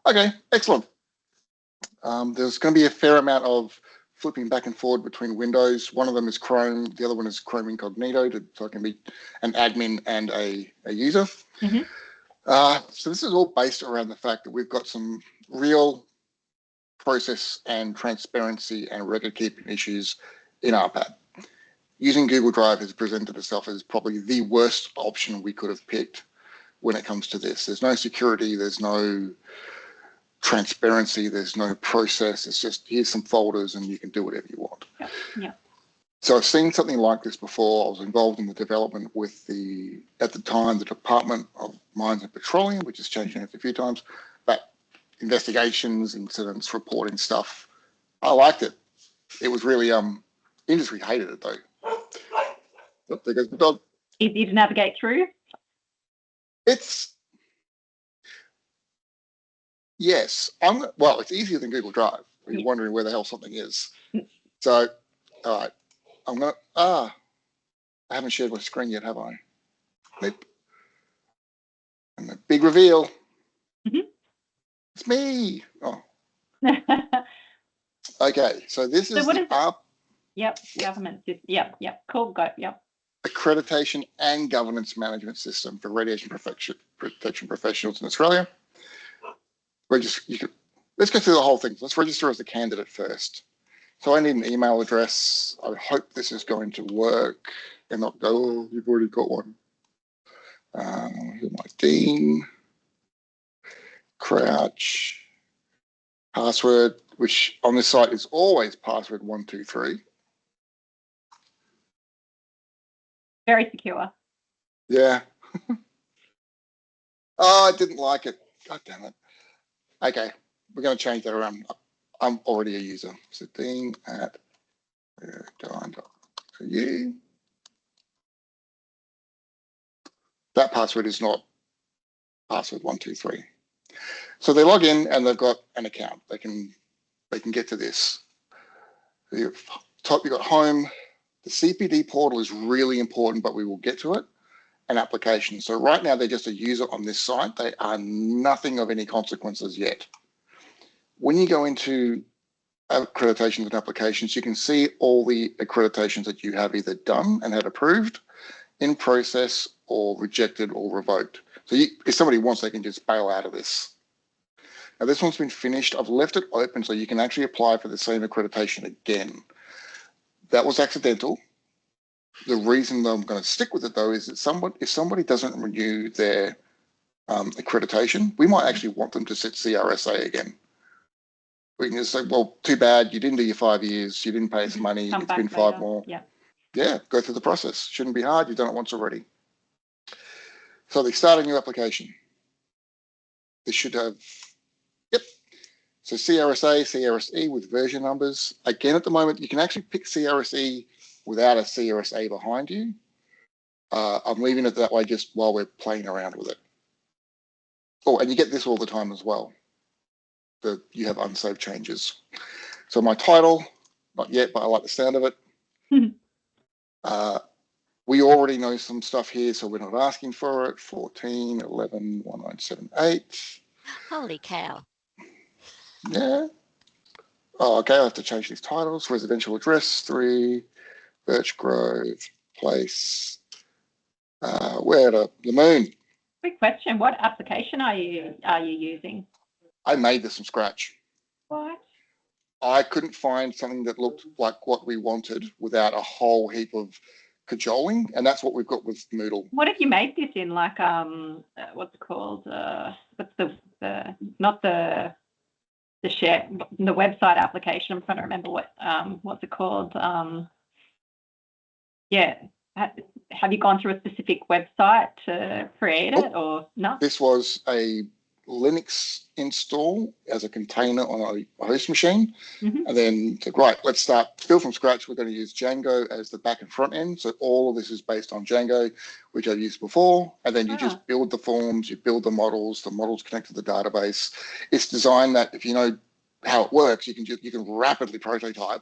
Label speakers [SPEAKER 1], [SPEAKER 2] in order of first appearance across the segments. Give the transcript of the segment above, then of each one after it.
[SPEAKER 1] Okay, excellent. There's going to be a fair amount of flipping back and forward between windows. One of them is Chrome, the other one is Chrome Incognito, so I can be an admin and a user. So this is all based around the fact that we've got some real process and transparency and record keeping issues in ARPAB. Using Google Drive has presented itself as probably the worst option we could have picked when it comes to this. There's no security, there's no transparency, there's no process. It's just, here's some folders and you can do whatever you want.
[SPEAKER 2] Yeah.
[SPEAKER 1] So I've seen something like this before. I was involved in the development with at the time, the Department of Mines and Petroleum, which has changed hands a few times, but investigations, incidents, reporting stuff. I liked it. It was really, industry hated it though. Oh, there goes the dog.
[SPEAKER 2] Easy to navigate through?
[SPEAKER 1] Yes. Well, it's easier than Google Drive. You're wondering where the hell something is. So, all right. I haven't shared my screen yet, have I? Nope. And the big reveal. It's me. Oh. Okay, so this is the ARPAB.
[SPEAKER 2] Yep, government. Yep, cool. Got yep.
[SPEAKER 1] Accreditation and governance management system for radiation protection professionals in Australia. Let's go through the whole thing. Let's register as a candidate first. So I need an email address. I hope this is going to work and not go, oh, you've already got one. Here's my Dean, Crouch, password, which on this site is always password 123.
[SPEAKER 2] Very secure.
[SPEAKER 1] Yeah. Oh, I didn't like it. God damn it. Okay, we're going to change that around. I'm already a user. So Dean at you. That password is not password 123. So they log in and they've got an account. They can get to this. Top, you've got home. The CPD portal is really important, but we will get to it. An application. So right now they're just a user on this site. They are nothing of any consequences yet. When you go into accreditations and applications, you can see all the accreditations that you have either done and had approved, in process, or rejected or revoked. So if somebody wants, they can just bail out of this. Now this one's been finished. I've left it open so you can actually apply for the same accreditation again. That was accidental. The reason I'm going to stick with it though is that if somebody doesn't renew their accreditation, we might actually want them to sit CRSA again. We can just say, well, too bad, you didn't do your 5 years, you didn't pay us money, it's been 5 more. Yeah, go through the process. Shouldn't be hard, you've done it once already. So they start a new application. This should have, yep. So CRSA, CRSE with version numbers. Again, at the moment, you can actually pick CRSE without a CRSA behind you. I'm leaving it that way just while we're playing around with it. Oh, and you get this all the time as well. You have unsaved changes. So my title, not yet, but I like the sound of it. We already know some stuff here, so we're not asking for it. 14, 11, 1978.
[SPEAKER 3] Holy cow.
[SPEAKER 1] Yeah. Oh, okay, I have to change these titles. Residential address, 3, Birch Grove Place. Where the moon?
[SPEAKER 2] Quick question, what application are you using?
[SPEAKER 1] I made this from scratch.
[SPEAKER 2] What?
[SPEAKER 1] I couldn't find something that looked like what we wanted without a whole heap of cajoling, and that's what we've got with Moodle.
[SPEAKER 2] What have you made this in? Like, what's it called? What's not the share, the website application. I'm trying to remember what's it called. Yeah. Have you gone through a specific website to create it or no?
[SPEAKER 1] This was a Linux install as a container on a host machine. And then said, right, let's start build from scratch. We're going to use Django as the back and front end. So all of this is based on Django, which I've used before. And then you just build the forms, you build the models connect to the database. It's designed that if you know how it works, you can rapidly prototype,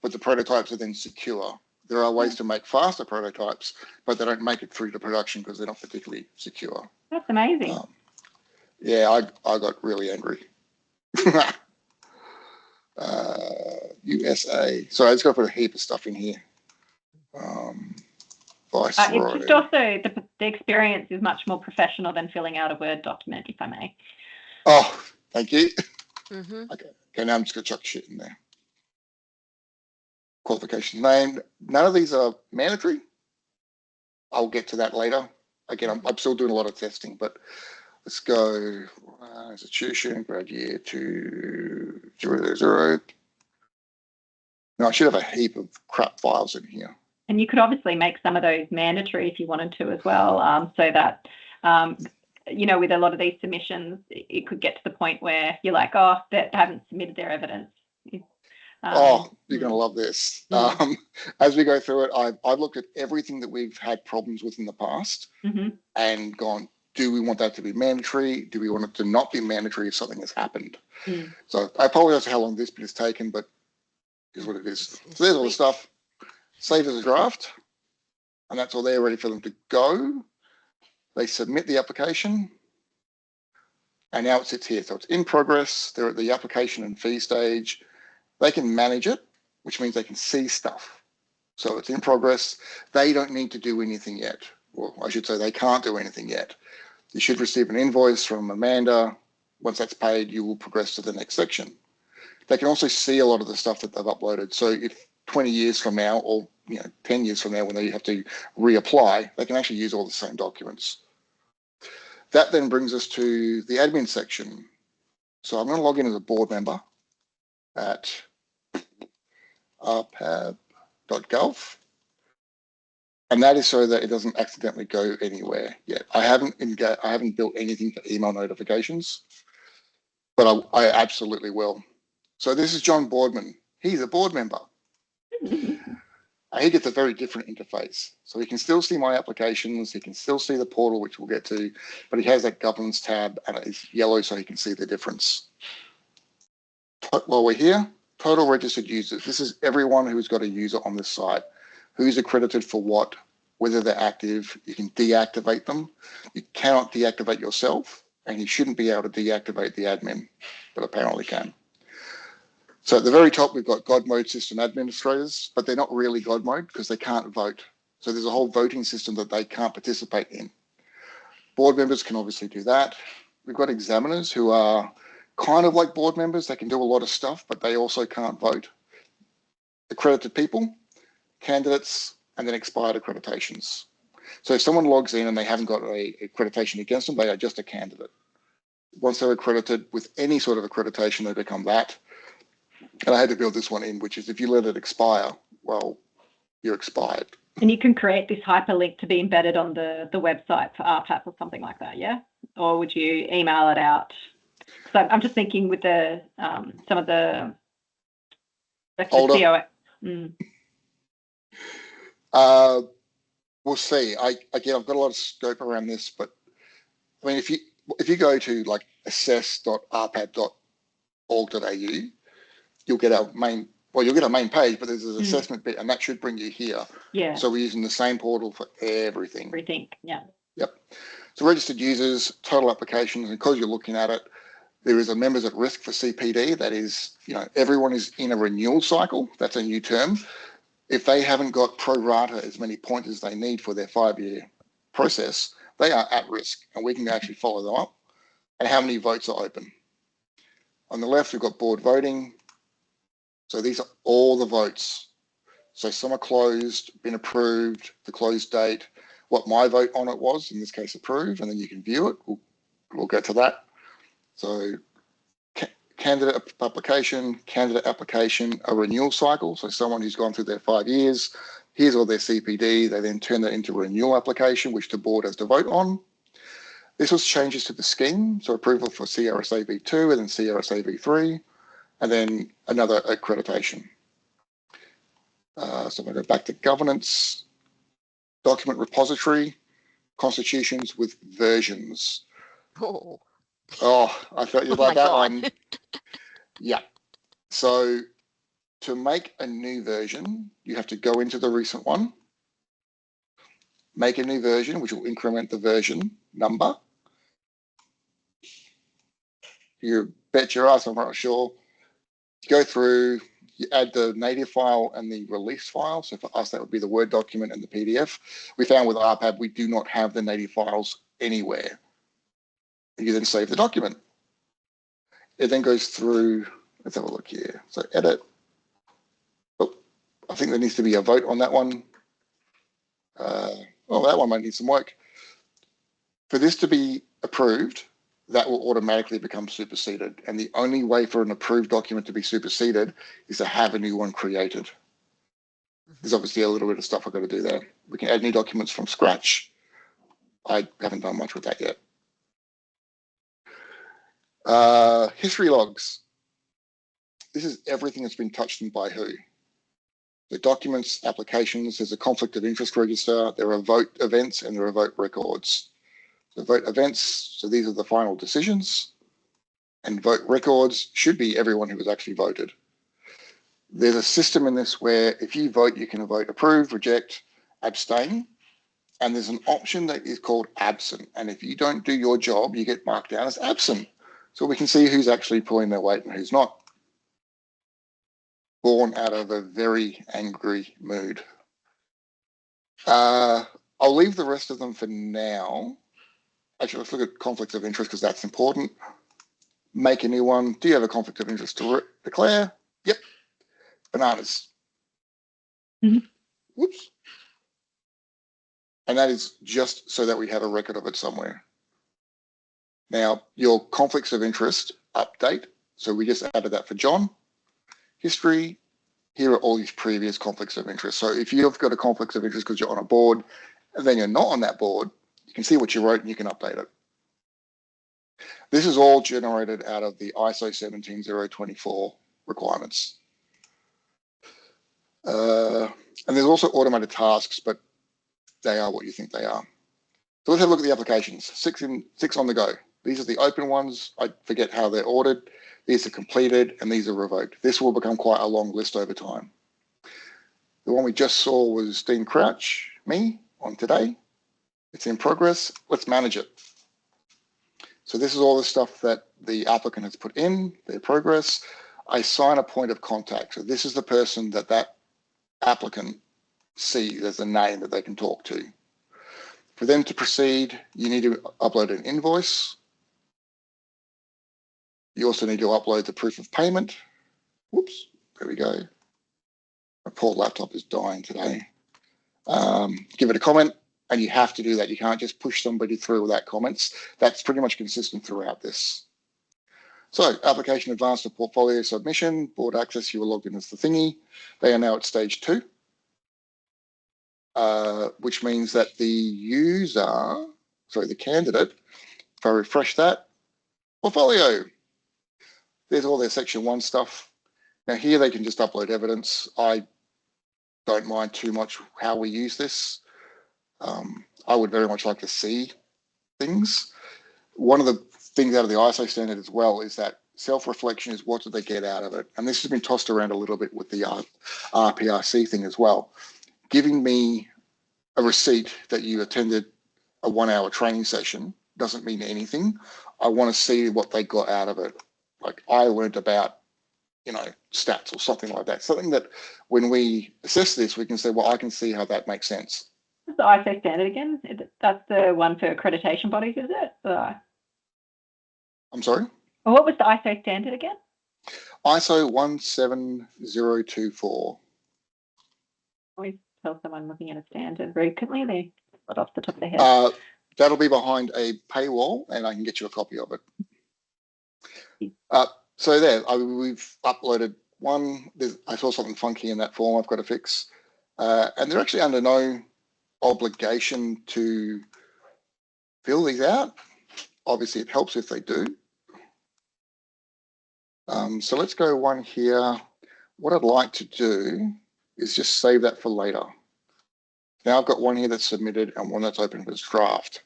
[SPEAKER 1] but the prototypes are then secure. There are ways to make faster prototypes, but they don't make it through to production because they're not particularly secure.
[SPEAKER 2] That's amazing.
[SPEAKER 1] Yeah, I got really angry. USA. So I just got to put a heap of stuff in here.
[SPEAKER 2] It's just also the experience is much more professional than filling out a Word document, if I may.
[SPEAKER 1] Oh, thank you.
[SPEAKER 3] Mm-hmm.
[SPEAKER 1] Okay, now I'm just going to chuck shit in there. Qualifications name. None of these are mandatory. I'll get to that later. Again, I'm still doing a lot of testing, but let's go institution, grad year 200. No, I should have a heap of crap files in here.
[SPEAKER 2] And you could obviously make some of those mandatory if you wanted to as well, so that, with a lot of these submissions, it could get to the point where you're like, oh, they haven't submitted their evidence.
[SPEAKER 1] You're going to love this. As we go through it, I've looked at everything that we've had problems with in the past and gone, do we want that to be mandatory? Do we want it to not be mandatory if something has happened? So I apologize for how long this bit has taken, but is what it is. So there's all the stuff. Save as a draft, and that's all there ready for them to go. They submit the application, and now it sits here. So it's in progress. They're at the application and fee stage. They can manage it, which means they can see stuff. So it's in progress. They don't need to do anything yet. Well, I should say they can't do anything yet. You should receive an invoice from Amanda. Once that's paid, you will progress to the next section. They can also see a lot of the stuff that they've uploaded. So if 20 years from now, or 10 years from now, when they have to reapply, they can actually use all the same documents. That then brings us to the admin section. So I'm going to log in as a board member at arpab.gov. And that is so that it doesn't accidentally go anywhere yet. I haven't built anything for email notifications, but I absolutely will. So this is John Boardman. He's a board member. He gets a very different interface. So he can still see my applications. He can still see the portal, which we'll get to, but he has that governance tab and it's yellow so he can see the difference. While we're here, total registered users. This is everyone who's got a user on this site, who's accredited for what, whether they're active. You can deactivate them. You cannot deactivate yourself, and you shouldn't be able to deactivate the admin, but apparently can. So at the very top, we've got God mode system administrators, but they're not really God mode because they can't vote. So there's a whole voting system that they can't participate in. Board members can obviously do that. We've got examiners who are kind of like board members. They can do a lot of stuff, but they also can't vote. Accredited people, candidates, and then expired accreditations. So if someone logs in and they haven't got a accreditation against them, they are just a candidate. Once they're accredited with any sort of accreditation, they become that. And I had to build this one in, which is if you let it expire, well, you're expired.
[SPEAKER 2] And you can create this hyperlink to be embedded on the website for ARPAB or something like that, yeah? Or would you email it out? So I'm just thinking with the some of the CO.
[SPEAKER 1] We'll see. I've got a lot of scope around this, but I mean, if you go to like assess.arpab.org.au, you'll get our main page, but there's an assessment bit, and that should bring you here.
[SPEAKER 2] Yeah.
[SPEAKER 1] So we're using the same portal for everything.
[SPEAKER 2] Everything, yeah.
[SPEAKER 1] Yep. So registered users, total applications, and because you're looking at it, there is a members at risk for CPD. That is, everyone is in a renewal cycle. That's a new term. If they haven't got pro rata as many points as they need for their 5-year process, they are at risk, and we can actually follow them up and how many votes are open. On the left, we've got board voting. So these are all the votes. So some are closed, been approved, the closed date, what my vote on it was, in this case approved, and then you can view it. We'll get to that. So candidate application, a renewal cycle. So someone who's gone through their 5 years, here's all their CPD, they then turn that into a renewal application, which the board has to vote on. This was changes to the scheme, so approval for CRSA V2 and then CRSA V3, and then another accreditation. So I'm going to go back to governance, document repository, constitutions with versions. Oh, I thought you'd like that one. Yeah. So to make a new version, you have to go into the recent one, make a new version, which will increment the version number. you bet your ass I'm not sure. You go through, you add the native file and the release file. So for us, that would be the Word document and the PDF. We found with ARPAB, we do not have the native files anywhere. You then save the document. It then goes through, let's have a look here. So edit. Oh, I think there needs to be a vote on that one. That one might need some work. For this to be approved, that will automatically become superseded. And the only way for an approved document to be superseded is to have a new one created. There's obviously a little bit of stuff I've got to do there. We can add new documents from scratch. I haven't done much with that yet. History logs. This is everything that's been touched on by who. The documents, applications, there's a conflict of interest register, there are vote events, and there are vote records. The vote events, so these are the final decisions, and vote records should be everyone who has actually voted. There's a system in this where if you vote, you can vote approve, reject, abstain, and there's an option that is called absent. And if you don't do your job, you get marked down as absent. So we can see who's actually pulling their weight and who's not. Born out of a very angry mood. I'll leave the rest of them for now. Actually, let's look at conflicts of interest because that's important. Make a new one. Do you have a conflict of interest to declare? Yep. Bananas.
[SPEAKER 2] Mm-hmm.
[SPEAKER 1] Whoops. And that is just so that we have a record of it somewhere. Now, your conflicts of interest update. So we just added that for John. History. Here are all these previous conflicts of interest. So if you've got a conflict of interest because you're on a board and then you're not on that board, you can see what you wrote and you can update it. This is all generated out of the ISO 17024 requirements. And there's also automated tasks, but they are what you think they are. So let's have a look at the applications. Six on the go. These are the open ones. I forget how they're ordered. These are completed and these are revoked. This will become quite a long list over time. The one we just saw was Dean Crouch, me, on today. It's in progress. Let's manage it. So this is all the stuff that the applicant has put in, their progress. I assign a point of contact. So this is the person that applicant sees as a name that they can talk to. For them to proceed, you need to upload an invoice. You also need to upload the proof of payment. Whoops, there we go. My poor laptop is dying today. Give it a comment, and you have to do that. You can't just push somebody through without comments. That's pretty much consistent throughout this. So, application advanced to portfolio submission, board access, you were logged in as the thingy. They are now at stage 2, which means that the candidate, if I refresh that, portfolio. There's all their section 1 stuff. Now here they can just upload evidence. I don't mind too much how we use this. I would very much like to see things. One of the things out of the ISO standard as well is that self-reflection is what do they get out of it? And this has been tossed around a little bit with the RPRC thing as well. Giving me a receipt that you attended a 1-hour training session doesn't mean anything. I want to see what they got out of it. Like I learned about, stats or something like that. Something that when we assess this, we can say, well, I can see how that makes sense.
[SPEAKER 2] What's the ISO standard again? That's the one for accreditation bodies, is it?
[SPEAKER 1] I'm sorry?
[SPEAKER 2] Well, what was the ISO standard again?
[SPEAKER 1] ISO 17024.
[SPEAKER 2] Always tell someone looking at a standard very quickly, they got off the top of their head.
[SPEAKER 1] That'll be behind a paywall, and I can get you a copy of it. So there, we've uploaded one. I saw something funky in that form I've got to fix. And they're actually under no obligation to fill these out. Obviously, it helps if they do. So let's go one here. What I'd like to do is just save that for later. Now I've got one here that's submitted and one that's open as draft.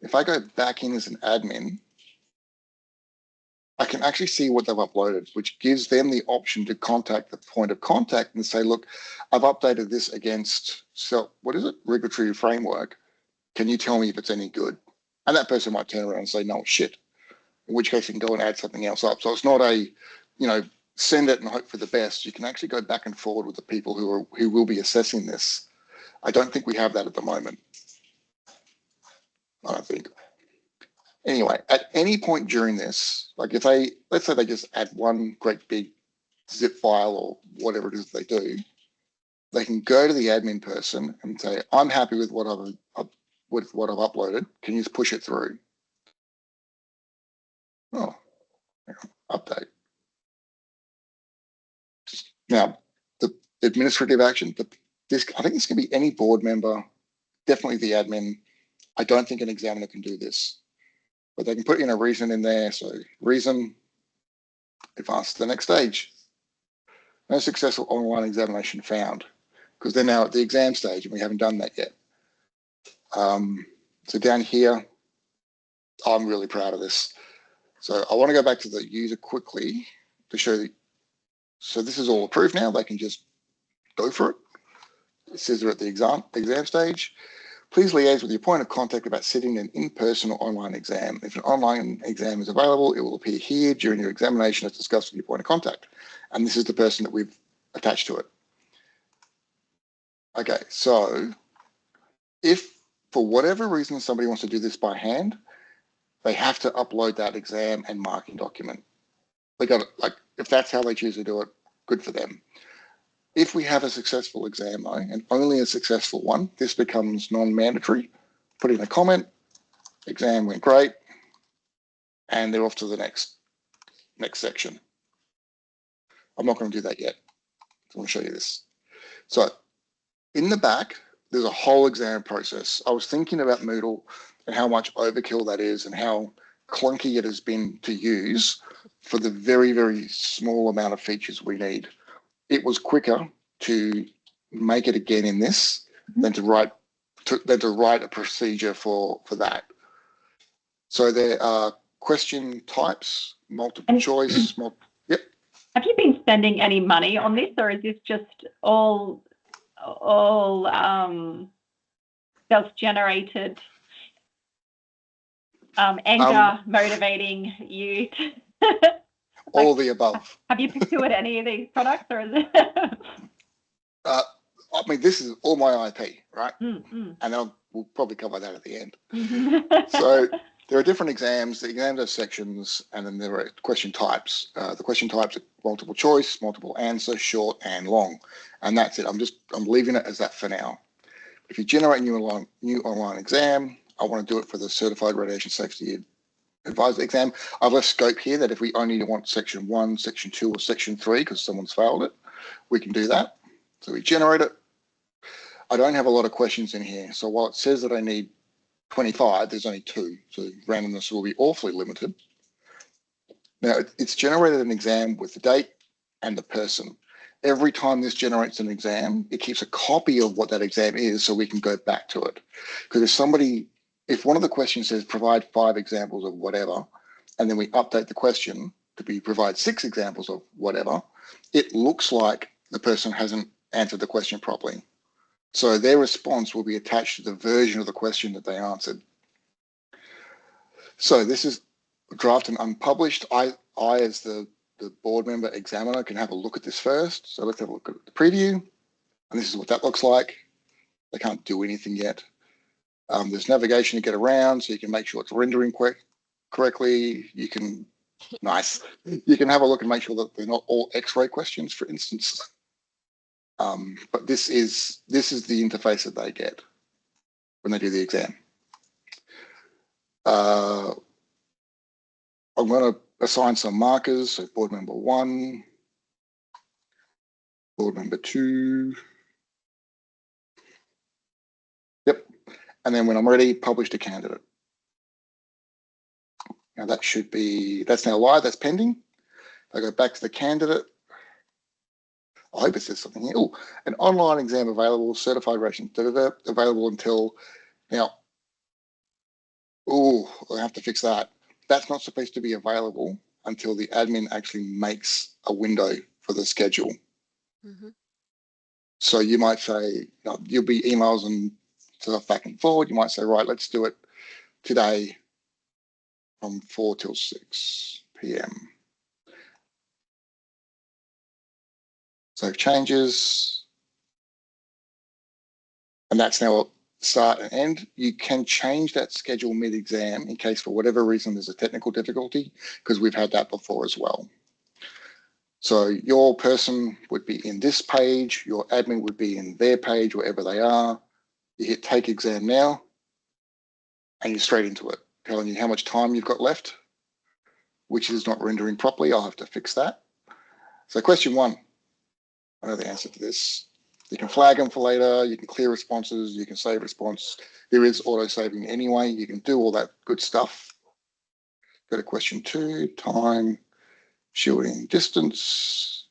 [SPEAKER 1] If I go back in as an admin, I can actually see what they've uploaded, which gives them the option to contact the point of contact and say, look, I've updated this against, regulatory framework. Can you tell me if it's any good? And that person might turn around and say, no, shit. in which case you can go and add something else up. So it's not a, send it and hope for the best. You can actually go back and forward with the people who will be assessing this. I don't think we have that at the moment. I don't think. Anyway, at any point during this, like if let's say they just add one great big zip file or whatever it is they do, they can go to the admin person and say, I'm happy with what I've uploaded. Can you just push it through? Oh, update. Now, the administrative action, I think this can be any board member, definitely the admin. I don't think an examiner can do this, but they can put in a reason in there. So reason, advance to the next stage. No successful online examination found, because they're now at the exam stage and we haven't done that yet. So down here, I'm really proud of this. So I want to go back to the user quickly to show you. So this is all approved now. They can just go for it. It says they're at the exam stage. Please liaise with your point of contact about setting an in-person or online exam. If an online exam is available, it will appear here during your examination as discussed with your point of contact. And this is the person that we've attached to it. Okay, so if for whatever reason somebody wants to do this by hand, they have to upload that exam and marking document. They got it, like if that's how they choose to do it, good for them. If we have a successful exam though, and only a successful one, this becomes non-mandatory. Put in a comment, exam went great, and they're off to the next section. I'm not going to do that yet. I want to show you this. So in the back, there's a whole exam process. I was thinking about Moodle and how much overkill that is and how clunky it has been to use for the very, very small amount of features we need. It was quicker to make it again in this than to write a procedure for that. So there are question types, multiple choice. Yep.
[SPEAKER 2] Have you been spending any money on this, or is this just all self-generated anger motivating you?
[SPEAKER 1] All the above.
[SPEAKER 2] Have you pursued any of these products, or is it?
[SPEAKER 1] I mean, this is all my IP, right?
[SPEAKER 2] And
[SPEAKER 1] we'll probably cover that at the end. So there are different exams. The exams have sections, and then there are question types. The question types are multiple choice, multiple answer, short, and long, and that's it. I'm leaving it as that for now. If you generate a new online exam, I want to do it for the Certified Radiation Safety Advisor exam. I've left scope here that if we only want section 1, section 2, or section 3 because someone's failed it, we can do that. So we generate it. I don't have a lot of questions in here. So while it says that I need 25, there's only 2. So randomness will be awfully limited. Now it's generated an exam with the date and the person. Every time this generates an exam, it keeps a copy of what that exam is so we can go back to it. Because if one of the questions says provide 5 examples of whatever, and then we update the question to provide 6 examples of whatever, it looks like the person hasn't answered the question properly. So their response will be attached to the version of the question that they answered. So this is draft and unpublished. I as the board member examiner can have a look at this first. So let's have a look at the preview. And this is what that looks like. They can't do anything yet. There's navigation to get around, so you can make sure it's rendering correctly. You can have a look and make sure that they're not all X-ray questions, for instance. But this is the interface that they get when they do the exam. I'm going to assign some markers. So board member 1, board member 2. Yep. And then when I'm ready, publish to candidate. Now that's now live, that's pending. I go back to the candidate. I hope it says something here. Oh, an online exam available, certified ration, available until now. Oh, I have to fix that. That's not supposed to be available until the admin actually makes a window for the schedule. Mm-hmm. So you might say, you'll be emails and stuff back and forward. You might say, right, let's do it today from 4 till 6 p.m. Save changes. And that's now start and end. You can change that schedule mid-exam in case for whatever reason there's a technical difficulty, because we've had that before as well. So your person would be in this page, your admin would be in their page, wherever they are. You hit take exam now, and you're straight into it, telling you how much time you've got left, which is not rendering properly. I'll have to fix that. So question 1, I know the answer to this. You can flag them for later, you can clear responses, you can save response. There is auto-saving anyway. You can do all that good stuff. Go to question 2, time, shielding, distance.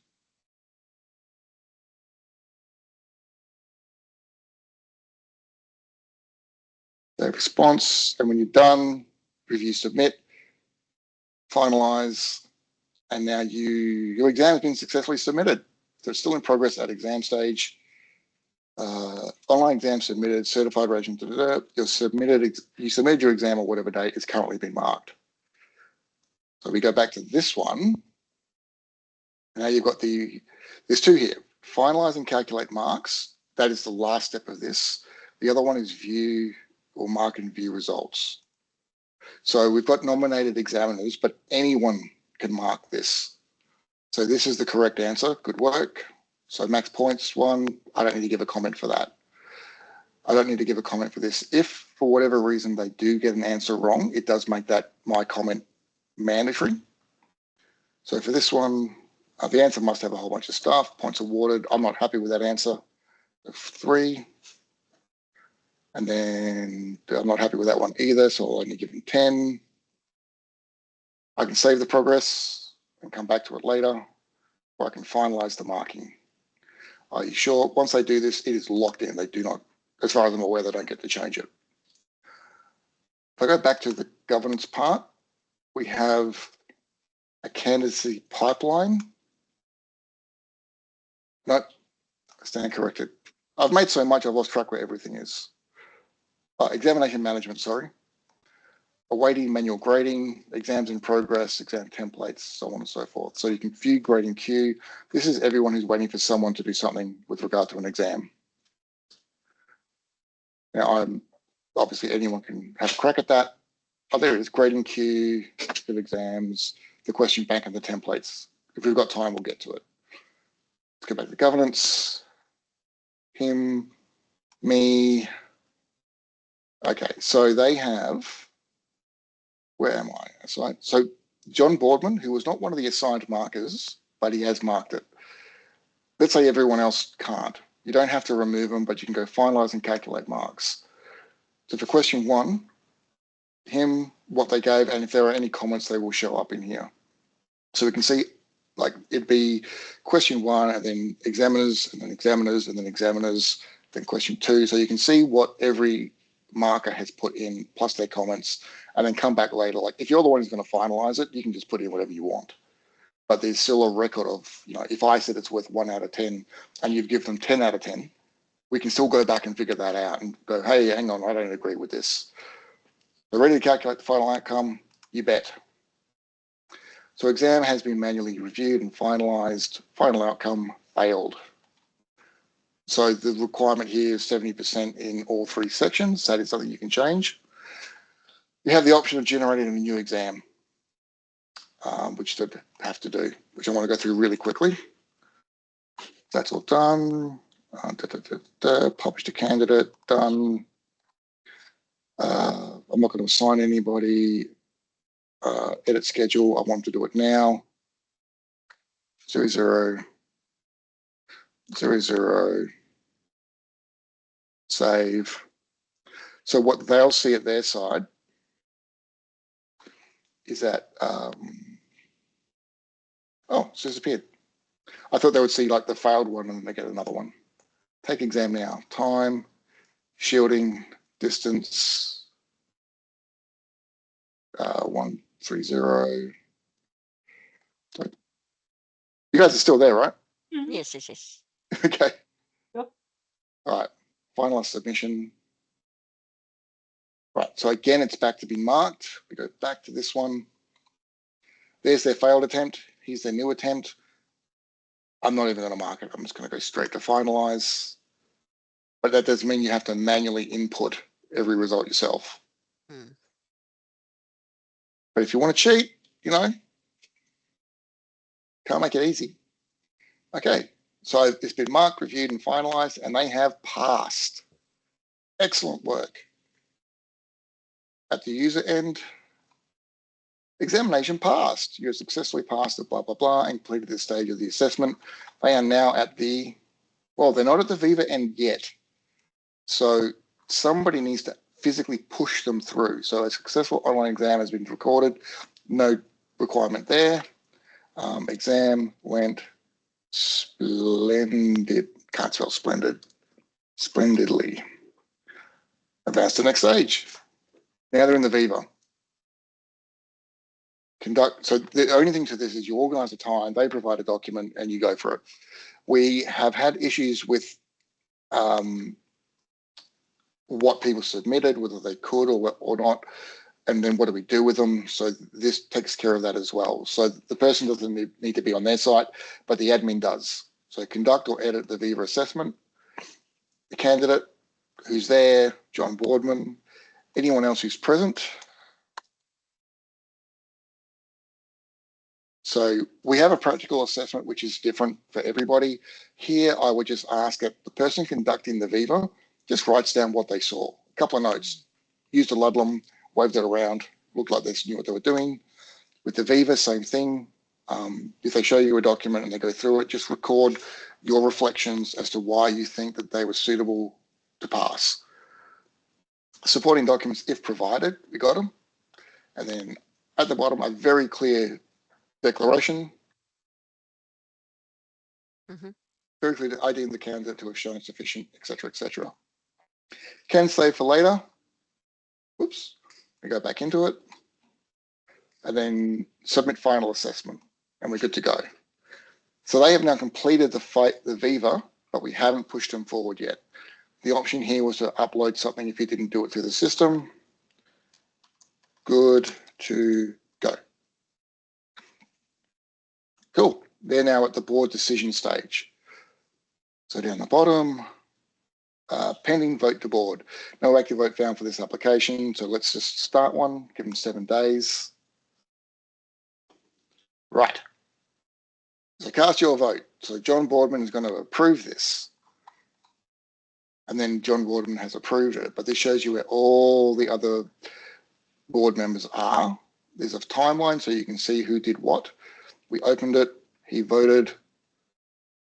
[SPEAKER 1] Save response, and when you're done, review, submit, finalize, and now your exam has been successfully submitted. So it's still in progress at exam stage. Online exam submitted, certified region, you submitted your exam or whatever date is currently been marked. So we go back to this one. Now you've got there's 2 here. Finalize and calculate marks. That is the last step of this. The other one is view or mark and view results. So we've got nominated examiners, but anyone can mark this. So this is the correct answer. Good work. So max points 1. I don't need to give a comment for that. I don't need to give a comment for this. If for whatever reason they do get an answer wrong, it does make that my comment mandatory. So for this one, the answer must have a whole bunch of stuff. Points awarded. I'm not happy with that answer. 3. And then I'm not happy with that one either, so I'll only give them 10. I can save the progress and come back to it later, or I can finalize the marking. Are you sure? Once they do this, it is locked in. They do not, as far as I'm aware, they don't get to change it. If I go back to the governance part, we have a candidacy pipeline. No, I stand corrected. I've made so much, I've lost track where everything is. Examination management, sorry. Awaiting manual grading, exams in progress, exam templates, so on and so forth. So you can view grading queue. This is everyone who's waiting for someone to do something with regard to an exam. Now, obviously anyone can have a crack at that. Oh, there it is, grading queue, active exams, the question bank and the templates. If we've got time, we'll get to it. Let's go back to governance. Him, me. Okay, so they have, where am I? So John Boardman, who was not one of the assigned markers, but he has marked it. Let's say everyone else can't. You don't have to remove them, but you can go finalize and calculate marks. So for question 1, him, what they gave, and if there are any comments, they will show up in here. So we can see, like, it'd be question 1 and then examiners and then examiners and then examiners, then question 2. So you can see what every marker has put in plus their comments, and then come back later. Like if you're the one who's going to finalize it, you can just put in whatever you want. But there's still a record of, if I said it's worth 1 out of 10 and you've given them 10 out of 10, we can still go back and figure that out and go, hey, hang on, I don't agree with this. They're ready to calculate the final outcome, you bet. So exam has been manually reviewed and finalized. Final outcome, failed. So the requirement here is 70% in all 3 sections. That is something you can change. You have the option of generating a new exam, which they have to do, which I want to go through really quickly. That's all done. Published a candidate, done. I'm not going to assign anybody. Edit schedule, I want to do it now. 00, 00, save. So what they'll see at their side is that, it's disappeared. I thought they would see like the failed one and then they get another one. Take exam now. Time, shielding, distance, 130. You guys are still there, right?
[SPEAKER 2] Mm-hmm.
[SPEAKER 3] Yes.
[SPEAKER 1] Okay.
[SPEAKER 2] Yep.
[SPEAKER 1] All right. Finalized submission. Right, so again, it's back to be marked. We go back to this one. There's their failed attempt. Here's their new attempt. I'm not even going to mark it. I'm just going to go straight to finalize. But that doesn't mean you have to manually input every result yourself. But if you want to cheat, you know, can't make it easy. Okay, so it's been marked, reviewed, and finalized, and they have passed. Excellent work. At the user end, examination passed. You have successfully passed the blah, blah, blah, and completed this stage of the assessment. They are now at the, well, they're not at the Viva end yet. So somebody needs to physically push them through. So a successful online exam has been recorded. No requirement there. Exam went splendid. Can't spell splendid. Splendidly. Advance to the next stage. Now they're in the Viva. So the only thing to this is you organise the time, they provide a document, and you go for it. We have had issues with what people submitted, whether they could or not, and then what do we do with them? So this takes care of that as well. So the person doesn't need to be on their site, but the admin does. So conduct or edit the Viva assessment. The candidate who's there, John Boardman, anyone else who's present. So we have a practical assessment, which is different for everybody. Here, I would just ask that the person conducting the Viva just writes down what they saw. A couple of notes. Used a Ludlam, waved it around, looked like they knew what they were doing. With the Viva, same thing. If they show you a document and they go through it, just record your reflections as to why you think that they were suitable to pass. Supporting documents, if provided, we got them. And then at the bottom, a very clear declaration. Very clear to ID the candidate to have shown sufficient, etc., etc. Can save for later. Whoops. We go back into it. And then submit final assessment. And we're good to go. So they have now completed the Viva, but we haven't pushed them forward yet. The option here was to upload something if you didn't do it through the system. Good to go. Cool. They're now at the board decision stage. So down the bottom, pending vote to board. No active vote found for this application. So let's just start one, give them 7 days. Right. So cast your vote. So John Boardman is going to approve this. And then John Boardman has approved it. But this shows you where all the other board members are. There's a timeline so you can see who did what. We opened it. He voted.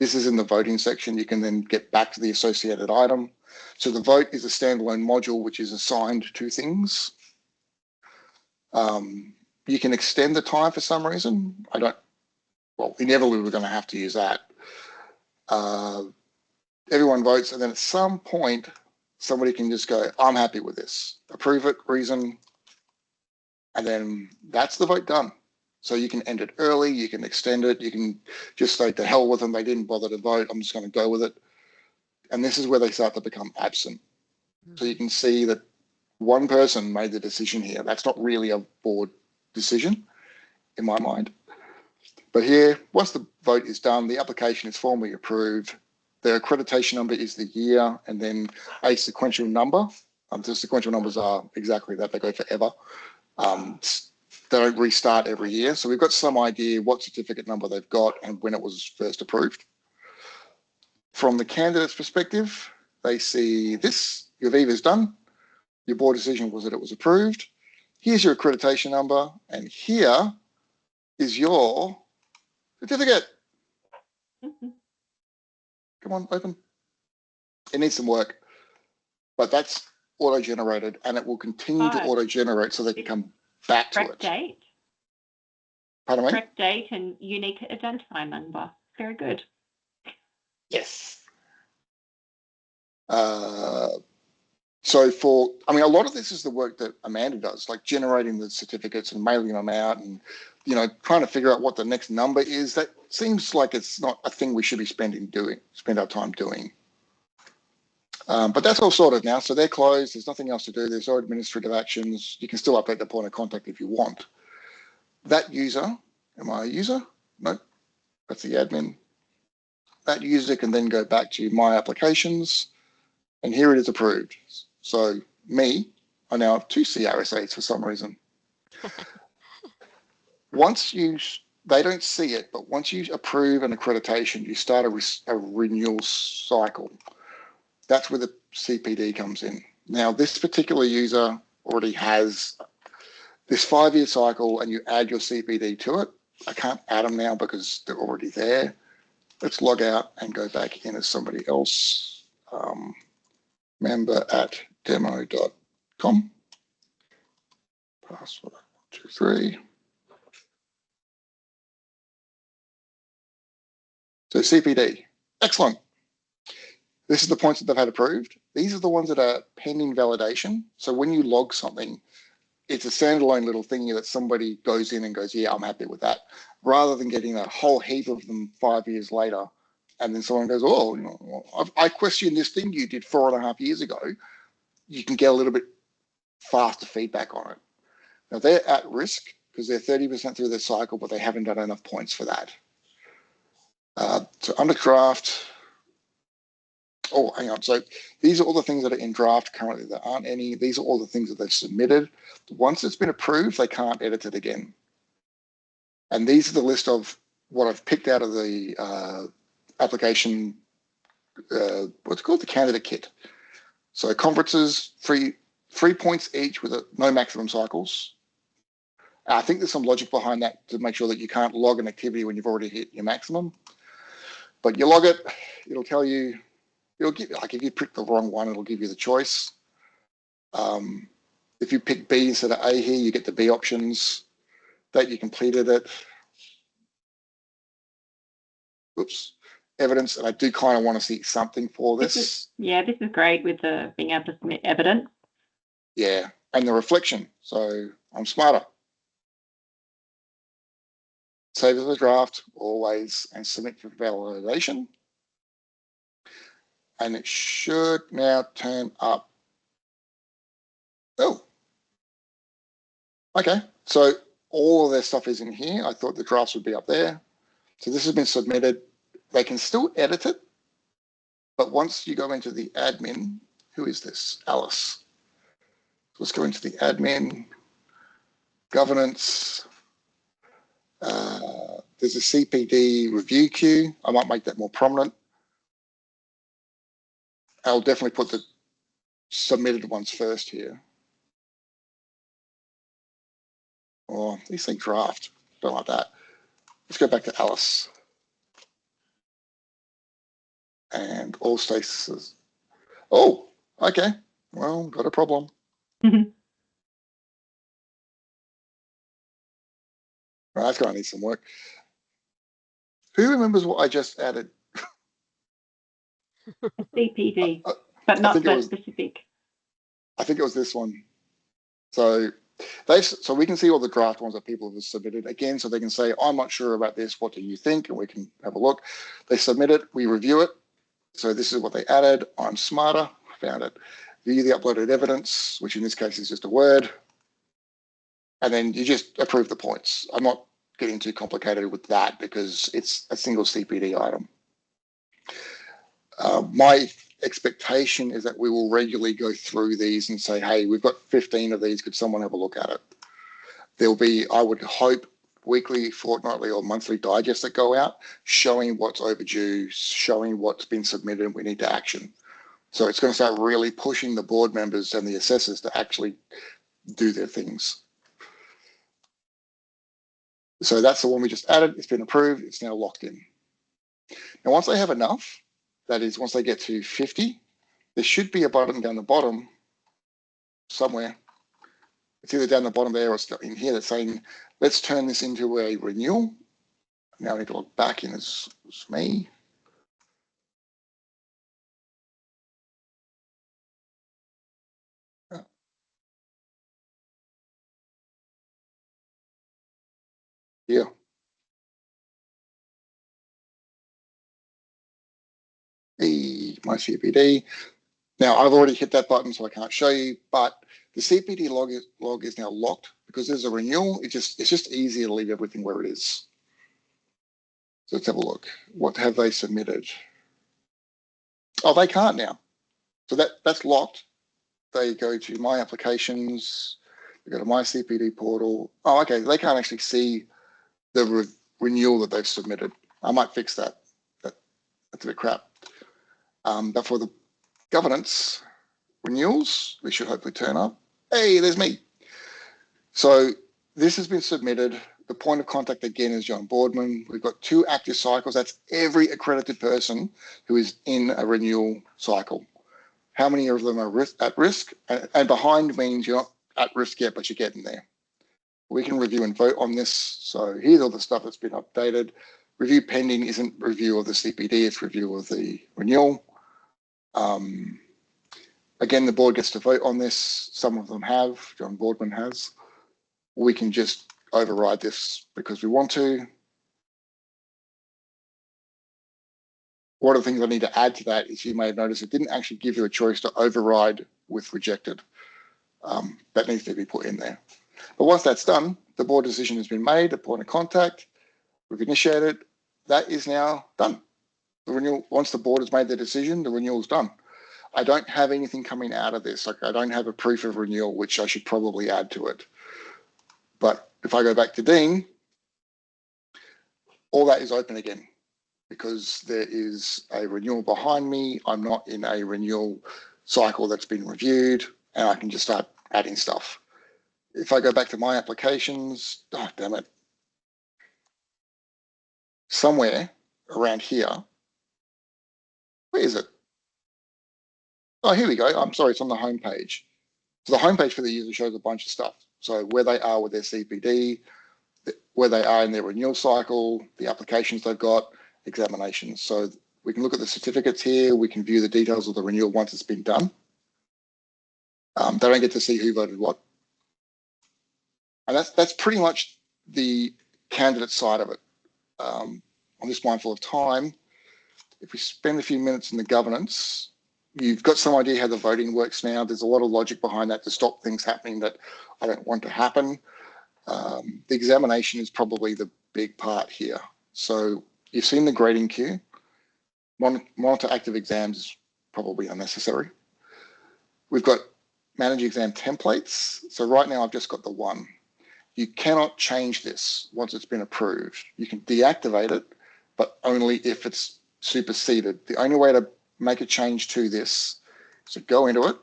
[SPEAKER 1] This is in the voting section. You can then get back to the associated item. So the vote is a standalone module which is assigned to things. You can extend the time for some reason. Inevitably we're going to have to use that. Everyone votes, and then at some point, somebody can just go, I'm happy with this. Approve it, reason, and then that's the vote done. So you can end it early, you can extend it, you can just say, to hell with them, they didn't bother to vote, I'm just going to go with it. And this is where they start to become absent. So you can see that one person made the decision here. That's not really a board decision in my mind. But here, once the vote is done, the application is formally approved. The accreditation number is the year and then a sequential number. The sequential numbers are exactly that. They go forever. They don't restart every year. So we've got some idea what certificate number they've got and when it was first approved. From the candidate's perspective, they see this, your Viva is done. Your board decision was that it was approved. Here's your accreditation number. And here is your certificate. Come on, open. It needs some work, but that's auto-generated and it will continue to auto-generate so they can come back to it.
[SPEAKER 2] Correct date.
[SPEAKER 1] Pardon me?
[SPEAKER 2] Correct date and unique identifier number. Very good.
[SPEAKER 1] Yes. So a lot of this is the work that Amanda does, like generating the certificates and mailing them out and, trying to figure out what the next number is. That seems like it's not a thing we should be spend our time doing. But that's all sorted now. So they're closed. There's nothing else to do. There's no administrative actions. You can still update the point of contact if you want. That user, am I a user? No, that's the admin. That user can then go back to my applications, and here it is approved. So me, I now have 2 CRSAs for some reason. They don't see it, but once you approve an accreditation, you start a renewal cycle. That's where the CPD comes in. Now, this particular user already has this 5-year cycle, and you add your CPD to it. I can't add them now because they're already there. Let's log out and go back in as somebody else. Member at demo.com. Password 123. So CPD, excellent. This is the points that they've had approved. These are the ones that are pending validation. So when you log something, it's a standalone little thingy that somebody goes in and goes, yeah, I'm happy with that, rather than getting a whole heap of them 5 years later. And then someone goes, oh, I question this thing you did 4.5 years ago. You can get a little bit faster feedback on it. Now they're at risk because they're 30% through their cycle, but they haven't done enough points for that. So under draft, oh, hang on. So these are all the things that are in draft currently. There aren't any. These are all the things that they've submitted. Once it's been approved, they can't edit it again. And these are the list of what I've picked out of the application, what's called the candidate kit. So conferences, 3 points each with no maximum cycles. I think there's some logic behind that to make sure that you can't log an activity when you've already hit your maximum. But you log it, it'll tell you, it'll give, like if you pick the wrong one, it'll give you the choice. If you pick B instead of A here, you get the B options. That you completed it. Oops. Evidence, and I do kind of want to see something for this.
[SPEAKER 2] This is great with the being able to submit evidence.
[SPEAKER 1] Yeah, and the reflection. So I'm smarter. Save as a draft always and submit for validation. And it should now turn up. Oh, okay. So all of their stuff is in here. I thought the drafts would be up there. So this has been submitted. They can still edit it, but once you go into the admin, who is this? Alice. Let's go into the admin, governance. There's a CPD review queue. I might make that more prominent. I'll definitely put the submitted ones first here. Or these things draft. Don't like that. Let's go back to Alice. And all statuses. Oh, okay. Well, got a problem. Right, that's going to need some work. Who remembers what I just added?
[SPEAKER 2] CPD, but not the specific.
[SPEAKER 1] I think it was this one. So we can see all the draft ones that people have submitted again, so they can say, I'm not sure about this. What do you think? And we can have a look. They submit it. We review it. So this is what they added. I'm smarter. Found it. View the uploaded evidence, which in this case is just a Word. And then you just approve the points. I'm not getting too complicated with that because it's a single CPD item. My expectation is that we will regularly go through these and say, hey, we've got 15 of these. Could someone have a look at it? There'll be, I would hope, weekly, fortnightly, or monthly digests that go out showing what's overdue, showing what's been submitted and we need to action. So it's going to start really pushing the board members and the assessors to actually do their things. So that's the one we just added. It's been approved. It's now locked in. Now, once they have enough, that is, once they get to 50, there should be a button down the bottom somewhere. It's either down the bottom there or in here that's saying, let's turn this into a renewal. Now I need to log back in as me. Yeah. Hey, my CPD. Now, I've already hit that button, so I can't show you, but the CPD log is now locked because there's a renewal. It's just easier to leave everything where it is. So let's have a look. What have they submitted? Oh, they can't now. So that's locked. They go to my applications, they go to my CPD portal. Oh, okay, they can't actually see the renewal that they've submitted. I might fix that. That's a bit crap. But for the governance renewals, we should hopefully turn up. Hey, there's me. So this has been submitted. The point of contact again is John Boardman. We've got 2 active cycles. That's every accredited person who is in a renewal cycle. How many of them are at risk? And behind means you're not at risk yet, but you're getting there. We can review and vote on this. So here's all the stuff that's been updated. Review pending isn't review of the CPD, it's review of the renewal. Again, the board gets to vote on this. Some of them have, John Boardman has. We can just override this because we want to. One of the things I need to add to that is you may have noticed it didn't actually give you a choice to override with rejected. That needs to be put in there. But once that's done, the board decision has been made, a point of contact, we've initiated, that is now done. The renewal, once the board has made their decision, the renewal is done. I don't have anything coming out of this. Like I don't have a proof of renewal, which I should probably add to it. But if I go back to Dean, all that is open again because there is a renewal behind me. I'm not in a renewal cycle that's been reviewed and I can just start adding stuff. If I go back to my applications, oh, damn it. Somewhere around here, where is it? Oh, here we go. I'm sorry, it's on the home page. So the homepage for the user shows a bunch of stuff. So where they are with their CPD, where they are in their renewal cycle, the applications they've got, examinations. So we can look at the certificates here. We can view the details of the renewal once it's been done. They don't get to see who voted what. And that's pretty much the candidate side of it. I'm just mindful of time. If we spend a few minutes in the governance, you've got some idea how the voting works now. There's a lot of logic behind that to stop things happening that I don't want to happen. The examination is probably the big part here. So you've seen the grading queue. Monitor active exams is probably unnecessary. We've got manage exam templates. So right now I've just got the one. You cannot change this once it's been approved. You can deactivate it, but only if it's superseded. The only way to make a change to this is to go into it.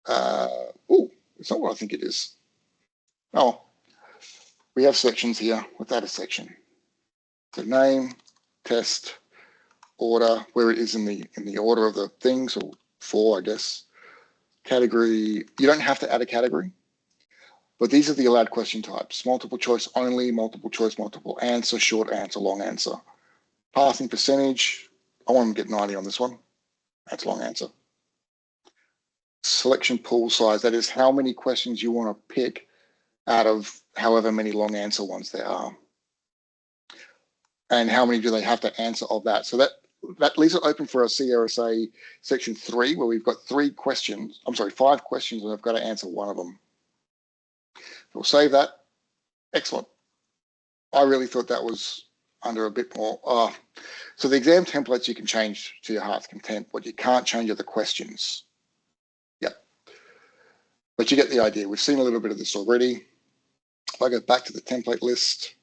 [SPEAKER 1] Oh, it's not what I think it is. Oh, we have sections here. Without a section. So name, test, order, where it is in the order of the things, or 4, I guess. Category, you don't have to add a category, but these are the allowed question types: multiple choice only, multiple choice, multiple answer, short answer, long answer. Passing percentage, I want to get 90 on this one. That's long answer. Selection pool size, that is how many questions you want to pick out of however many long answer ones there are. And how many do they have to answer of that? So that leaves it open for our CRSA section 3, where we've got 5 questions, and I've got to answer one of them. We'll save that. Excellent. I really thought that was under a bit more. So the exam templates you can change to your heart's content. What you can't change are the questions. Yep. But you get the idea. We've seen a little bit of this already. If I go back to the template list,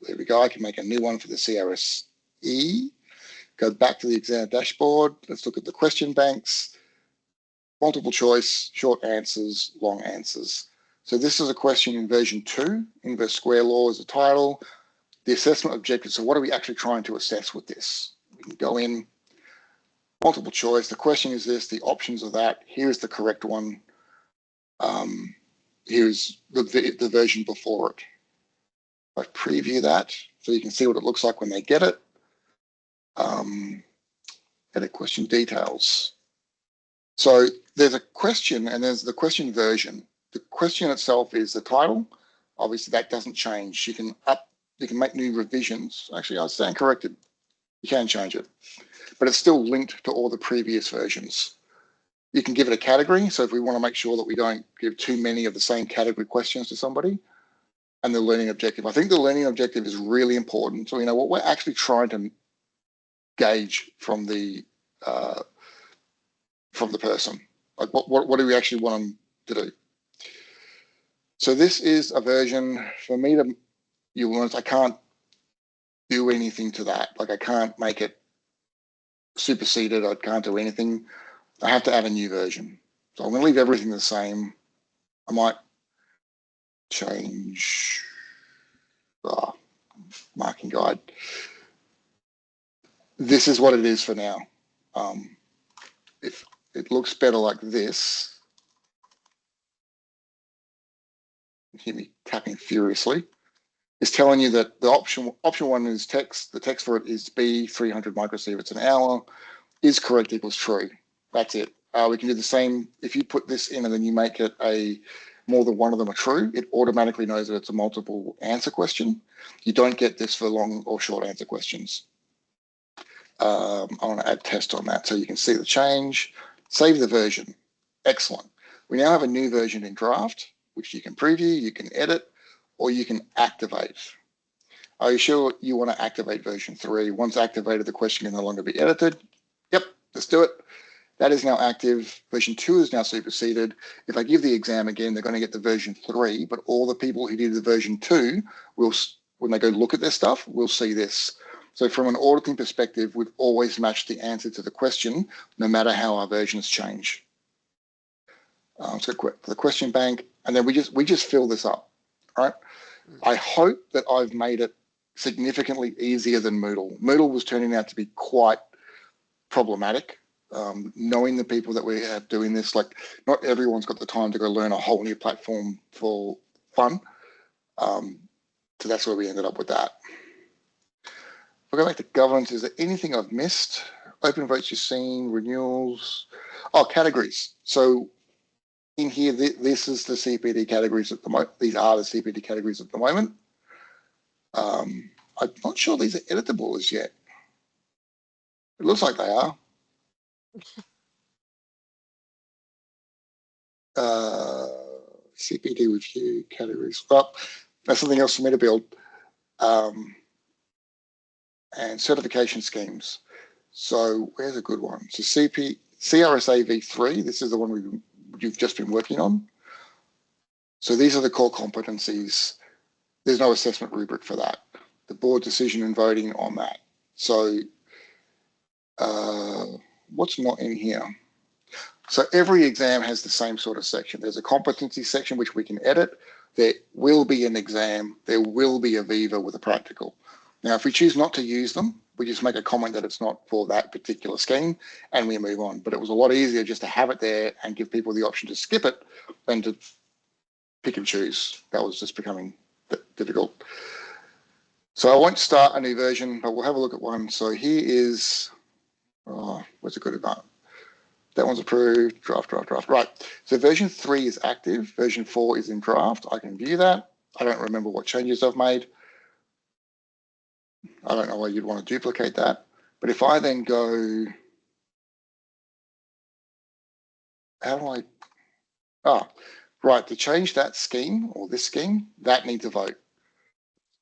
[SPEAKER 1] there we go. I can make a new one for the CRSE. Go back to the exam dashboard. Let's look at the question banks. Multiple choice, short answers, long answers. So this is a question in version 2. Inverse square law is the title. The assessment objective. So what are we actually trying to assess with this? We can go in, multiple choice. The question is this, the options are that. Here's the correct one. Here's the version before it. I preview that so you can see what it looks like when they get it. Edit question details. So there's a question and there's the question version. The question itself is the title. Obviously that doesn't change. You can make new revisions. Actually, I stand corrected. You can change it. but it's still linked to all the previous versions. You can give it a category. So if we want to make sure that we don't give too many of the same category questions to somebody, and the learning objective. I think the learning objective is really important. So, what we're actually trying to gauge from the person, like what do we actually want them to do? So this is a version for me to, you'll notice I can't do anything to that. Like I can't make it superseded. I can't do anything. I have to add a new version. So I'm going to leave everything the same. I might change marking guide. This is what it is for now. If it looks better like this, you hear me tapping furiously, it's telling you that the option one is text. The text for it is B 300 microsieverts an hour is correct equals true. That's it. We can do the same if you put this in and then you make it a more than one of them are true. It automatically knows that it's a multiple answer question. You don't get this for long or short answer questions. I want to add test on that so you can see the change. Save the version. Excellent. We now have a new version in draft, which you can preview, you can edit, or you can activate. Are you sure you want to activate version 3? Once activated, the question can no longer be edited. Yep, let's do it. That is now active. Version 2 is now superseded. If I give the exam again, they're going to get the version 3, but all the people who did the version 2 will, when they go look at their stuff, will see this. So from an auditing perspective, we've always matched the answer to the question, no matter how our versions change. So the question bank, and then we just fill this up, right? I hope that I've made it significantly easier than Moodle. Moodle was turning out to be quite problematic. Knowing the people that we have doing this, like not everyone's got the time to go learn a whole new platform for fun. So that's where we ended up with that. If I go back to governance, is there anything I've missed? Open votes you've seen, renewals. Oh, categories. So in here, this is the CPD categories at the moment. These are the CPD categories at the moment. I'm not sure these are editable as yet. It looks like they are. CPD review categories. Well, that's something else for me to build. And certification schemes. So where's a good one? So CRSA V3, this is the one you've just been working on. So these are the core competencies. There's no assessment rubric for that. The board decision and voting on that. So what's not in here? So every exam has the same sort of section. There's a competency section which we can edit. There will be an exam. There will be a Viva with a practical. Now, if we choose not to use them, we just make a comment that it's not for that particular scheme and we move on. But it was a lot easier just to have it there and give people the option to skip it than to pick and choose. That was just becoming difficult. So I won't start a new version, but we'll have a look at one. So here is, where's it good about? That one's approved, draft. Right, so version 3 is active, version 4 is in draft. I can view that. I don't remember what changes I've made. I don't know why you'd want to duplicate that. But if I then go, how do I, right, to change that scheme or this scheme, that needs a vote.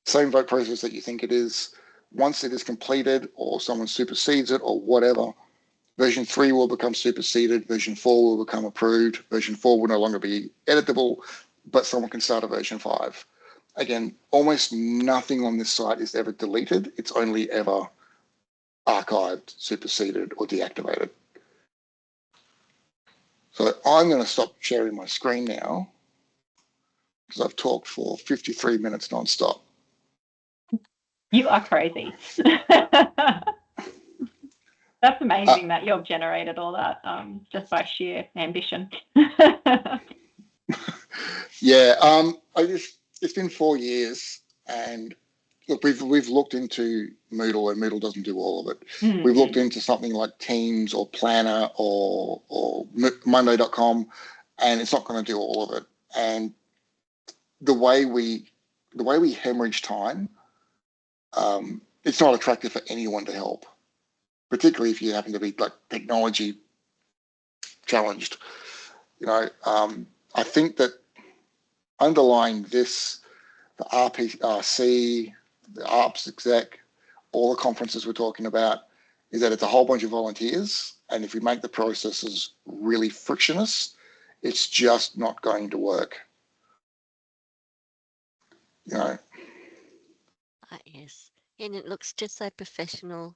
[SPEAKER 1] Same vote process that you think it is. Once it is completed or someone supersedes it or whatever, version 3 will become superseded, version 4 will become approved, version 4 will no longer be editable, but someone can start a version 5. Again, almost nothing on this site is ever deleted. It's only ever archived, superseded, or deactivated. So I'm going to stop sharing my screen now because I've talked for 53 minutes nonstop.
[SPEAKER 2] You are crazy. That's amazing that you've generated all that just by sheer ambition.
[SPEAKER 1] Yeah, it's been 4 years, and look, we've looked into Moodle, and Moodle doesn't do all of it. Mm-hmm. We've looked into something like Teams or Planner or Monday.com, and it's not going to do all of it. And the way we hemorrhage time, it's not attractive for anyone to help. particularly if you happen to be like technology challenged. I think that underlying this, the RPC, the ARPS exec, all the conferences we're talking about, is that it's a whole bunch of volunteers. And if we make the processes really frictionless, it's just not going to work.
[SPEAKER 3] Yes. And it looks just so professional.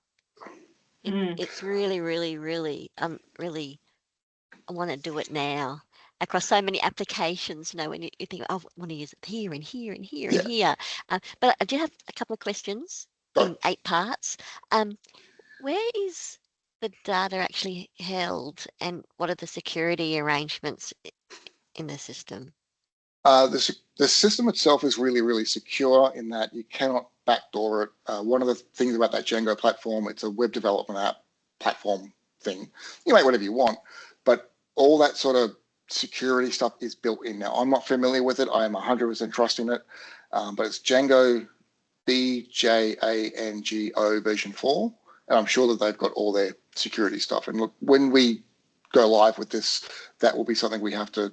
[SPEAKER 3] It's really, really, really, really, I want to do it now across so many applications, when you think, I want to use it here and here and here and here. But I do have a couple of questions in 8 parts. Where is the data actually held, and what are the security arrangements in the system?
[SPEAKER 1] The system itself is really, really secure in that you cannot backdoor it. One of the things about that Django platform, it's a web development app platform thing. You make whatever you want, but all that sort of security stuff is built in. Now, I'm not familiar with it. I am 100% trusting it, but it's Django BJANGO version 4, and I'm sure that they've got all their security stuff. And look, when we go live with this, that will be something we have to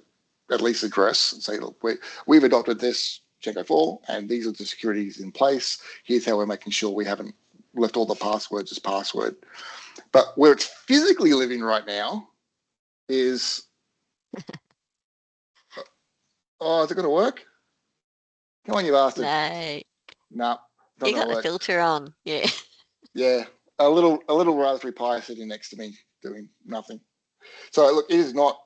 [SPEAKER 1] at least address and say, look, we've adopted this Django 4, and these are the securities in place. Here's how we're making sure we haven't left all the passwords as password. But where it's physically living right now is, oh, is it going to work? Come on, you bastard. No,
[SPEAKER 3] you got the filter on. Yeah.
[SPEAKER 1] Yeah, a little Raspberry Pi sitting next to me doing nothing. So look, it is not.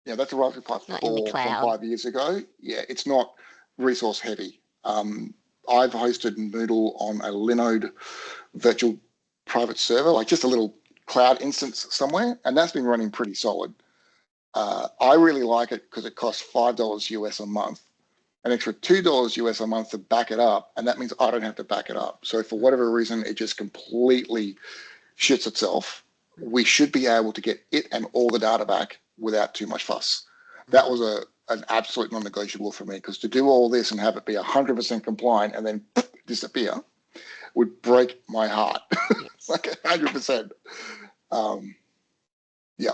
[SPEAKER 1] That's a Raspberry Pi 4 from 5 years ago. Yeah, it's not resource heavy. I've hosted Moodle on a Linode virtual private server, like just a little cloud instance somewhere, and that's been running pretty solid. I really like it because it costs $5 US a month, an extra $2 US a month to back it up, and that means I don't have to back it up. So for whatever reason, it just completely shits itself. We should be able to get it and all the data back without too much fuss. That was an absolute non-negotiable for me, because to do all this and have it be 100% compliant and then disappear would break my heart. Like 100%. Yeah.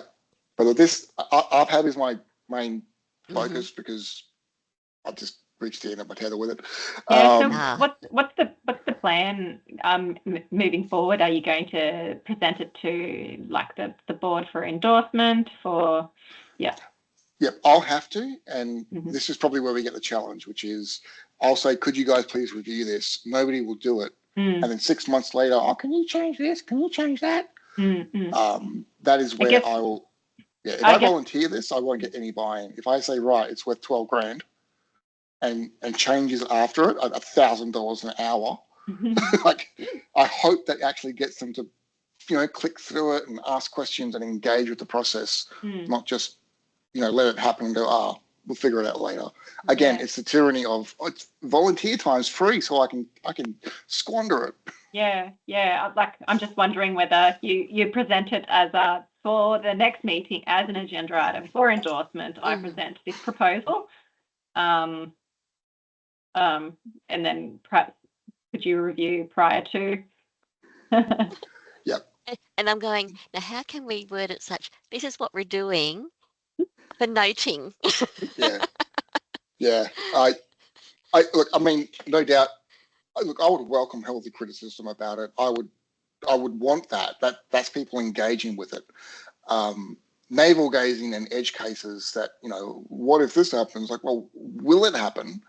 [SPEAKER 1] But this, ARPAB is my main focus because I've just reached the end of my tether with it.
[SPEAKER 2] Yeah, so what's the plan moving forward? Are you going to present it to like the board for endorsement for,
[SPEAKER 1] Yep, I'll have to, and this is probably where we get the challenge, which is I'll say, could you guys please review this? Nobody will do it. And then 6 months later, can you change this? Can you change that? That is where I will, if I volunteer this, I won't get any buy-in. If I say, right, it's worth 12 grand and changes after it, $1,000 an hour, like I hope that actually gets them to, click through it and ask questions and engage with the process, not just, let it happen and go, we'll figure it out later. Again, it's the tyranny of it's volunteer time's free, so I can squander it.
[SPEAKER 2] Yeah. Like I'm just wondering whether you present it as for the next meeting as an agenda item for endorsement. I present this proposal, and then perhaps could you review prior to?
[SPEAKER 1] Yep.
[SPEAKER 3] And I'm going, now how can we word it such? This is what we're doing for noting.
[SPEAKER 1] Yeah. I look. I mean, no doubt. Look, I would welcome healthy criticism about it. I would want that. That's people engaging with it. Navel gazing and edge cases that, what if this happens? Like, well, will it happen?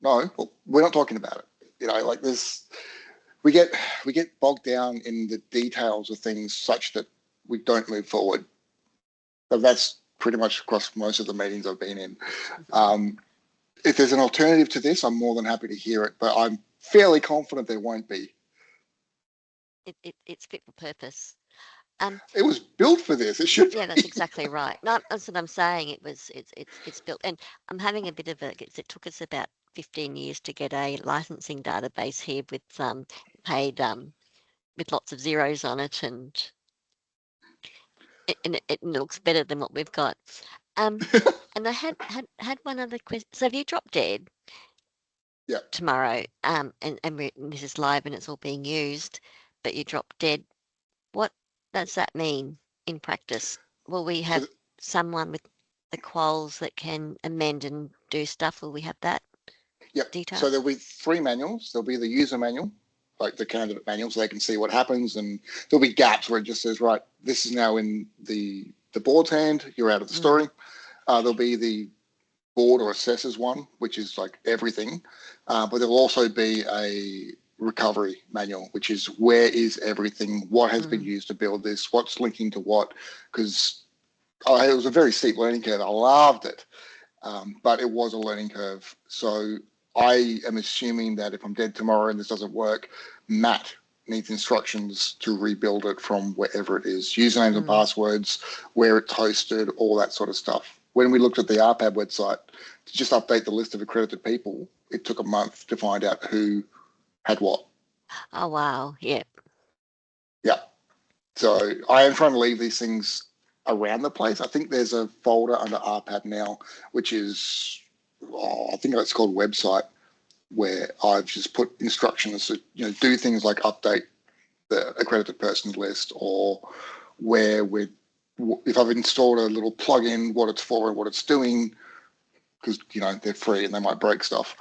[SPEAKER 1] No, well, we're not talking about it. Like this, we get bogged down in the details of things such that we don't move forward. But that's pretty much across most of the meetings I've been in. If there's an alternative to this, I'm more than happy to hear it, but I'm fairly confident there won't be.
[SPEAKER 3] It's fit for purpose.
[SPEAKER 1] It was built for this. It should.
[SPEAKER 3] Yeah, that's exactly right. No, that's what I'm saying. It's built, and I'm having a bit of it took us about 15 years to get a licensing database here with paid with lots of zeros on it, and it looks better than what we've got. And I had one other question. So if you drop dead tomorrow, and this is live and it's all being used, but you drop dead, What does that mean in practice? Will we
[SPEAKER 1] So
[SPEAKER 3] have someone with the quals that can amend and do stuff? Will we have that
[SPEAKER 1] Yep.
[SPEAKER 3] detail?
[SPEAKER 1] So there'll be 3 manuals. There'll be the user manual, like the candidate manual, so they can see what happens, and there'll be gaps where it just says, right, this is now in the board's hand. You're out of the story. There'll be the board or assessors one, which is like everything, but there'll also be a recovery manual, which is where is everything, what has been used to build this, what's linking to what, because it was a very steep learning curve. I loved it. But it was a learning curve. So I am assuming that if I'm dead tomorrow and this doesn't work, Matt needs instructions to rebuild it from wherever it is, usernames and passwords, where it's hosted, all that sort of stuff. When we looked at the ARPAB website to just update the list of accredited people, it took a month to find out who had what.
[SPEAKER 3] Oh, wow. Yeah.
[SPEAKER 1] Yeah. So I am trying to leave these things around the place. I think there's a folder under ARPAB now, which is, I think it's called website, where I've just put instructions to, do things like update the accredited persons list, or where if I've installed a little plugin, what it's for and what it's doing, because, they're free and they might break stuff.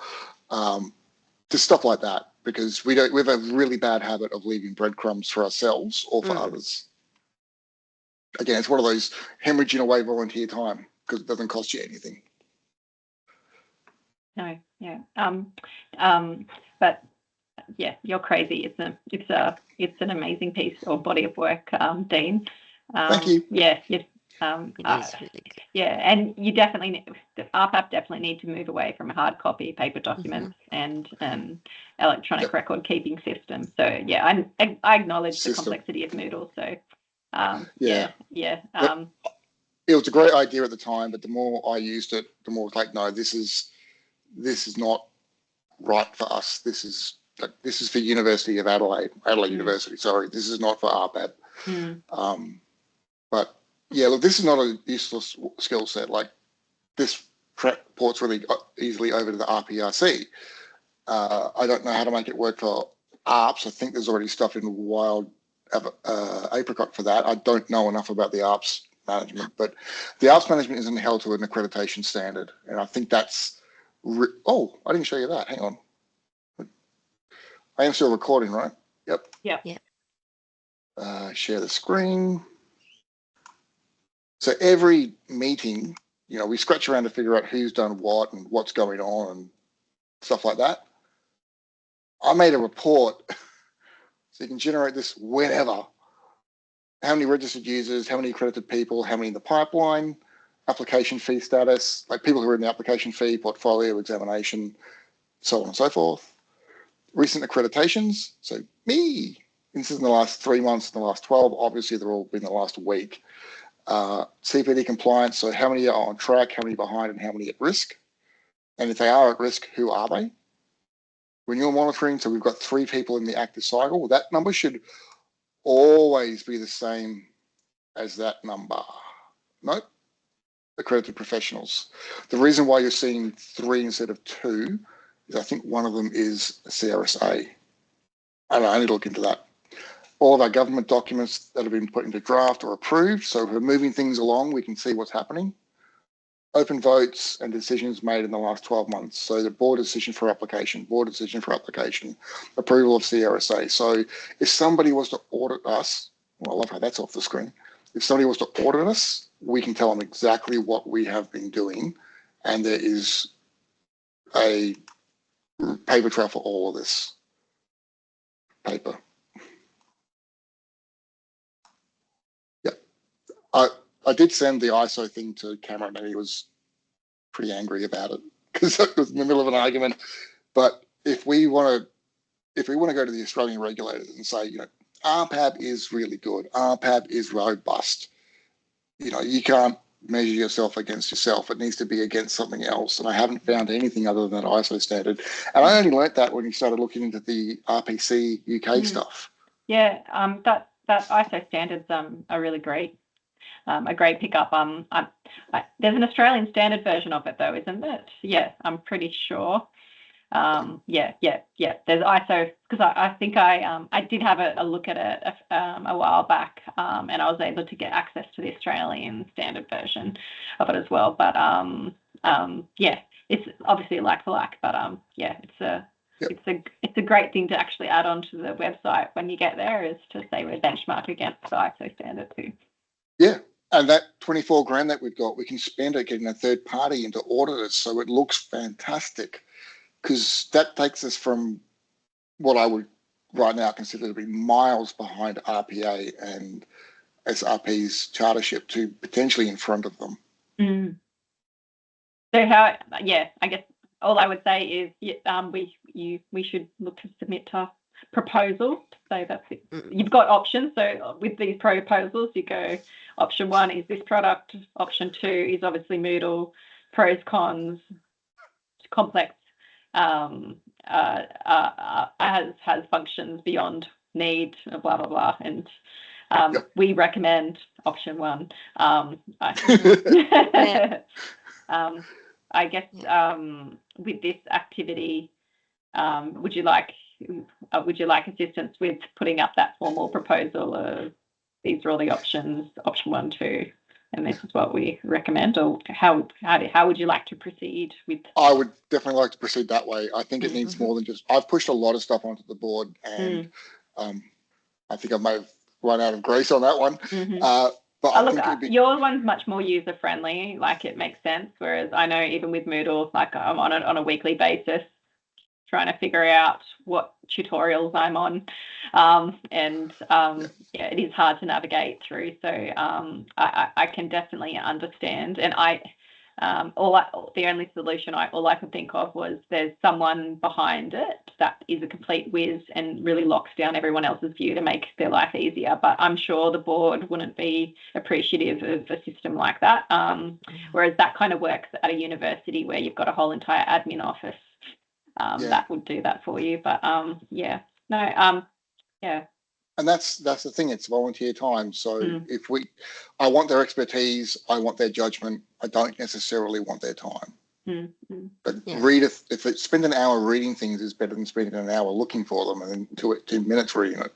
[SPEAKER 1] Just stuff like that, because we have a really bad habit of leaving breadcrumbs for ourselves or for others. Again, it's one of those hemorrhaging away volunteer time because it doesn't cost you anything.
[SPEAKER 2] No, yeah. But yeah, you're crazy. It's an amazing piece or body of work, Dean.
[SPEAKER 1] Thank you.
[SPEAKER 2] Yeah,
[SPEAKER 3] It is really good.
[SPEAKER 2] yeah, and you definitely ARPAB definitely need to move away from hard copy paper documents and electronic record keeping system. So yeah, I acknowledge the complexity of Moodle. So yeah.
[SPEAKER 1] It was a great idea at the time, but the more I used it, the more it's like, no, this is not right for us. This is for University of Adelaide University. Sorry, this is not for ARPAB. But yeah, look, this is not a useless skill set. Like, this ports really easily over to the RPRC. I don't know how to make it work for ARPS. I think there's already stuff in Wild Apricot for that. I don't know enough about the ARPS management, but the ARPS management isn't held to an accreditation standard, and I think that's. I didn't show you that. Hang on. I am still recording, right? Yep. Share the screen. So every meeting, we scratch around to figure out who's done what and what's going on and stuff like that. I made a report so you can generate this whenever. How many registered users, how many accredited people, how many in the pipeline, application fee status, like people who are in the application fee, portfolio, examination, so on and so forth. Recent accreditations, so me. This is in the last 3 months, in the last 12. Obviously, they're all been the last week. CPD compliance, so how many are on track, how many behind, and how many at risk. And if they are at risk, who are they? Renewal monitoring, so we've got 3 people in the active cycle. That number should always be the same as that number. Nope. Accredited professionals. The reason why you're seeing 3 instead of 2 is I think one of them is a CRSA. I don't know, I need to look into that. All of our government documents that have been put into draft or approved. So if we're moving things along, we can see what's happening. Open votes and decisions made in the last 12 months. So the board decision for application, approval of CRSA. So if somebody was to audit us, well, I love how that's off the screen. If somebody was to audit us, we can tell them exactly what we have been doing. And there is a paper trail for all of this paper. I did send the ISO thing to Cameron, and he was pretty angry about it because it was in the middle of an argument. But if we want to go to the Australian regulators and say, ARPAB is really good, ARPAB is robust, you can't measure yourself against yourself. It needs to be against something else. And I haven't found anything other than that ISO standard. And I only learnt that when you started looking into the RPC UK stuff.
[SPEAKER 2] Yeah, that ISO standards are really great. A great pickup. There's an Australian standard version of it though, isn't it? Yeah, I'm pretty sure. There's ISO, because I think I did have a look at it a while back, and I was able to get access to the Australian standard version of it as well. But it's obviously like for like, but it's a great thing to actually add on to the website when you get there, is to say we're benchmark against the ISO standard too.
[SPEAKER 1] Yeah. And that 24 grand that we've got, we can spend it getting a third party into auditors, so it looks fantastic, because that takes us from what I would right now consider to be miles behind RPA and SRP's chartership to potentially in front of them.
[SPEAKER 2] Mm. So I guess all I would say is we should look to submit a proposal. So that's it. You've got options. So with these proposals, you go, option 1 is this product. Option 2 is obviously Moodle, pros, cons, complex, has functions beyond need, blah, blah, blah. And we recommend option 1. I guess with this activity, would you like assistance with putting up that formal proposal of these are all the options, option 1, 2, and this is what we recommend? Or how would you like to proceed with?
[SPEAKER 1] I would definitely like to proceed that way. I think it needs more than just. I've pushed a lot of stuff onto the board, and I think I may have run out of grace on that one. But I think
[SPEAKER 2] your one's much more user friendly. Like, it makes sense. Whereas I know even with Moodle, like I'm on it on a weekly basis, trying to figure out what tutorials I'm on, it is hard to navigate through. So I can definitely understand, and the only solution I could think of was there's someone behind it that is a complete whiz and really locks down everyone else's view to make their life easier. But I'm sure the board wouldn't be appreciative of a system like that. Whereas that kind of works at a university where you've got a whole entire admin office. That would do that for you. But
[SPEAKER 1] And that's the thing. It's volunteer time. So I want their expertise. I want their judgment. I don't necessarily want their time. But if it spend an hour reading things is better than spending an hour looking for them and then 2 minutes reading it.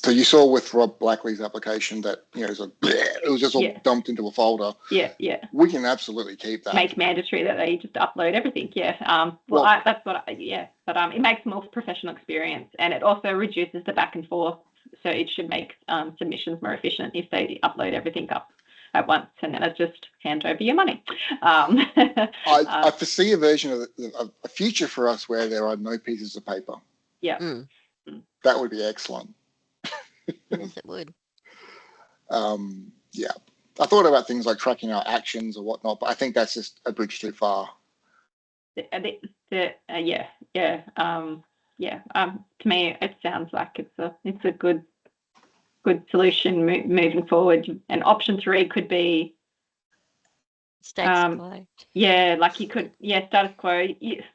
[SPEAKER 1] So you saw with Rob Blackley's application that it was just all dumped into a folder. We can absolutely keep that.
[SPEAKER 2] Make mandatory that they just upload everything. That's what. But it makes a more professional experience, and it also reduces the back and forth. So it should make submissions more efficient if they upload everything up at once, and then it's just hand over your money.
[SPEAKER 1] I foresee a version of a future for us where there are no pieces of paper. That would be excellent.
[SPEAKER 3] Yes, it would.
[SPEAKER 1] I thought about things like tracking our actions or whatnot, but I think that's just a bridge too far.
[SPEAKER 2] To me, it sounds like it's a good solution moving forward. And option 3 could be
[SPEAKER 3] status quo.
[SPEAKER 2] Like you could, status quo.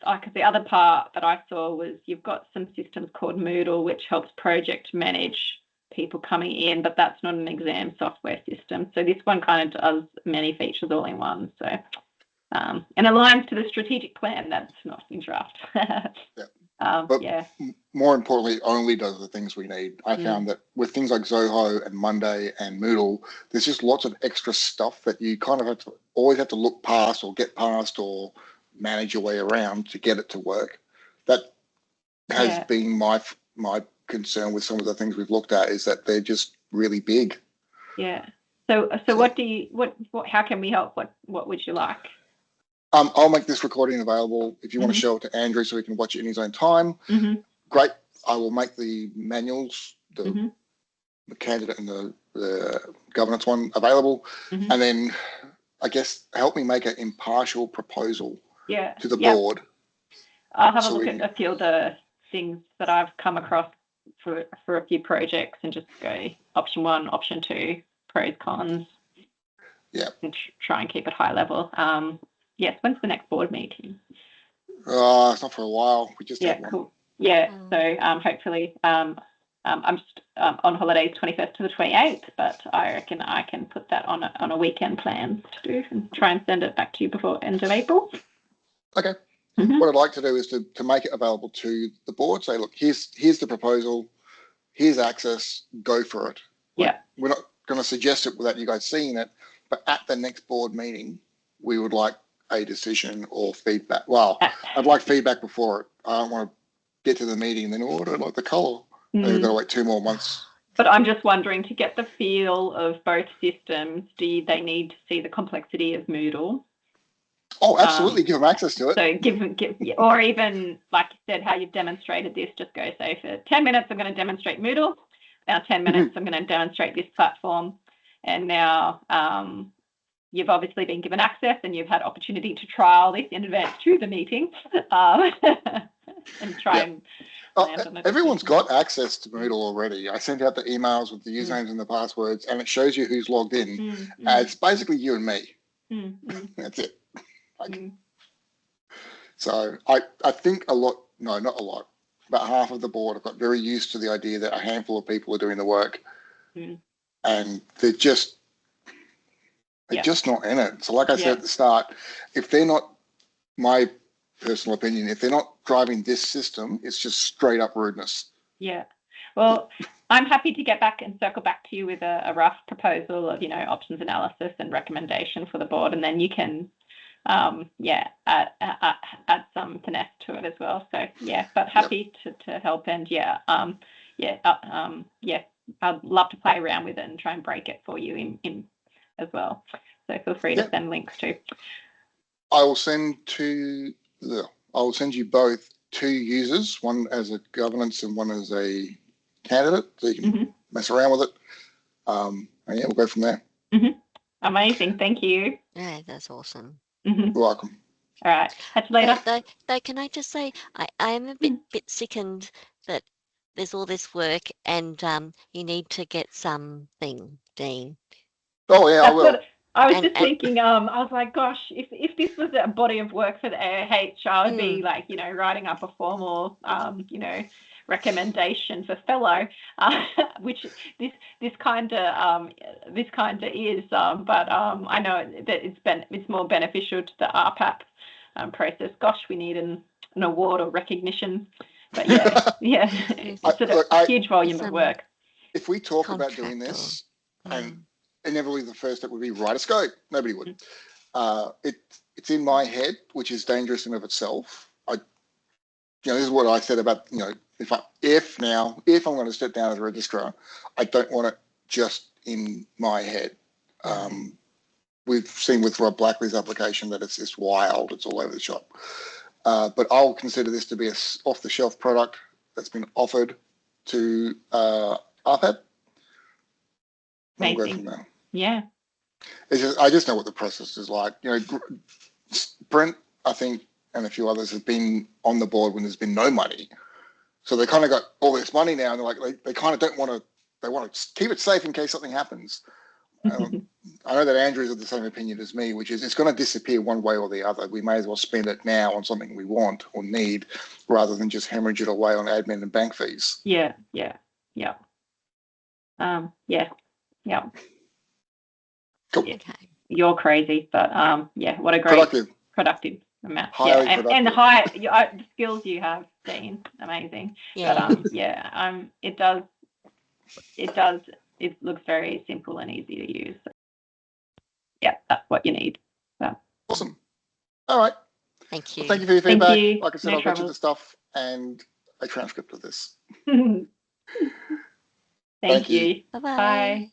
[SPEAKER 2] Like the other part that I saw was you've got some systems called Moodle, which helps project manage people coming in, but that's not an exam software system. So this one kind of does many features all in one. So and aligns to the strategic plan that's not in draft.
[SPEAKER 1] More importantly, only does the things we need. I found that with things like Zoho and Monday and Moodle, there's just lots of extra stuff that you kind of always have to look past or get past or manage your way around to get it to work. That has been my concern with some of the things we've looked at, is that they're just really big.
[SPEAKER 2] So how can we help? What would you like?
[SPEAKER 1] I'll make this recording available if you want to show it to Andrew so he can watch it in his own time. Great. I will make the manuals, the candidate and the governance one available, and then I guess help me make an impartial proposal to the board.
[SPEAKER 2] I'll have a look at a few of the things that I've come across for a few projects and just go option 1, option 2, pros, cons. And try and keep it high level. When's the next board meeting?
[SPEAKER 1] It's not for a while. We just had one.
[SPEAKER 2] Cool. So hopefully I'm just on holidays 21st to the 28th, but I reckon I can put that on a weekend plan to do and try and send it back to you before end of April.
[SPEAKER 1] Okay.
[SPEAKER 2] Mhm.
[SPEAKER 1] What I'd like to do is to make it available to the board. Say, look, here's the proposal. Here's access. Go for it.
[SPEAKER 2] Yeah.
[SPEAKER 1] We're not going to suggest it without you guys seeing it, but at the next board meeting, we would like a decision or feedback. Well, I'd like feedback before it. I don't want to get to the meeting and then, oh, I don't like the colour. And we've got to wait 2 more months.
[SPEAKER 2] But I'm just wondering, to get the feel of both systems, they need to see the complexity of Moodle?
[SPEAKER 1] Oh, absolutely. Give them access to it.
[SPEAKER 2] So give, or even, like you said, how you've demonstrated this, just go say for 10 minutes, I'm going to demonstrate Moodle. Now 10 minutes, I'm going to demonstrate this platform. And now you've obviously been given access and you've had opportunity to trial this in advance to the meeting and try and land on it.
[SPEAKER 1] Everyone's got access to Moodle already. I sent out the emails with the usernames and the passwords, and it shows you who's logged in. It's basically you and me. That's it. So I think not a lot, about half of the board have got very used to the idea that a handful of people are doing the work, and they're just not in it. So like I said at the start, if they're not, my personal opinion, if they're not driving this system, it's just straight up rudeness. Yeah.
[SPEAKER 2] Well, I'm happy to get back and circle back to you with a rough proposal of, options analysis and recommendation for the board, and then you can add some finesse to it as well. So but happy to help, and I'd love to play around with it and try and break it for you in as well. So feel free to send links too.
[SPEAKER 1] I will send you both 2 users, one as a governance and one as a candidate, so you can mess around with it. And we'll go from there.
[SPEAKER 2] Amazing, thank you.
[SPEAKER 3] Yeah, that's awesome.
[SPEAKER 1] You're welcome.
[SPEAKER 2] All right, catch you later.
[SPEAKER 3] Though, can I just say, I am a bit sickened that there's all this work and you need to get something, Dean.
[SPEAKER 1] Oh yeah, I will.
[SPEAKER 2] I was just thinking, I was like, gosh, if this was a body of work for the AOH, I would be like, writing up a formal, recommendation for fellow, which this kind of is, but I know that it's more beneficial to the ARPAB process. Gosh, we need an award or recognition, but it's a huge volume of work.
[SPEAKER 1] If we talk about doing this, and inevitably the first step would be write a scope. Nobody would. It's in my head, which is dangerous in of itself. This is what I said about, if I'm going to step down as a registrar, I don't want it just in my head. We've seen with Rob Blackley's application that it's just wild. It's all over the shop. But I'll consider this to be an off-the-shelf product that's been offered to ARPAB. We'll go from there.
[SPEAKER 2] Yeah.
[SPEAKER 1] I just know what the process is like. Brent, I think, and a few others have been on the board when there's been no money. So they kind of got all this money now, and they're like, they kind of don't want to. They want to keep it safe in case something happens. I know that Andrew's of the same opinion as me, which is it's going to disappear one way or the other. We may as well spend it now on something we want or need, rather than just hemorrhage it away on admin and bank fees.
[SPEAKER 2] Yeah.
[SPEAKER 1] Cool.
[SPEAKER 3] Okay.
[SPEAKER 2] You're crazy, but what a great productive amount.
[SPEAKER 1] Highly productive.
[SPEAKER 2] And the skills you have, Dean, amazing.
[SPEAKER 3] Yeah.
[SPEAKER 2] But it looks very simple and easy to use. So, that's what you need. So.
[SPEAKER 1] Awesome. All right.
[SPEAKER 3] Thank you.
[SPEAKER 1] Well, thank you for your feedback.
[SPEAKER 2] Thank you.
[SPEAKER 1] Like I said, I'll get you the stuff and a transcript of this.
[SPEAKER 2] Thank you.
[SPEAKER 3] Bye-bye.
[SPEAKER 2] Bye.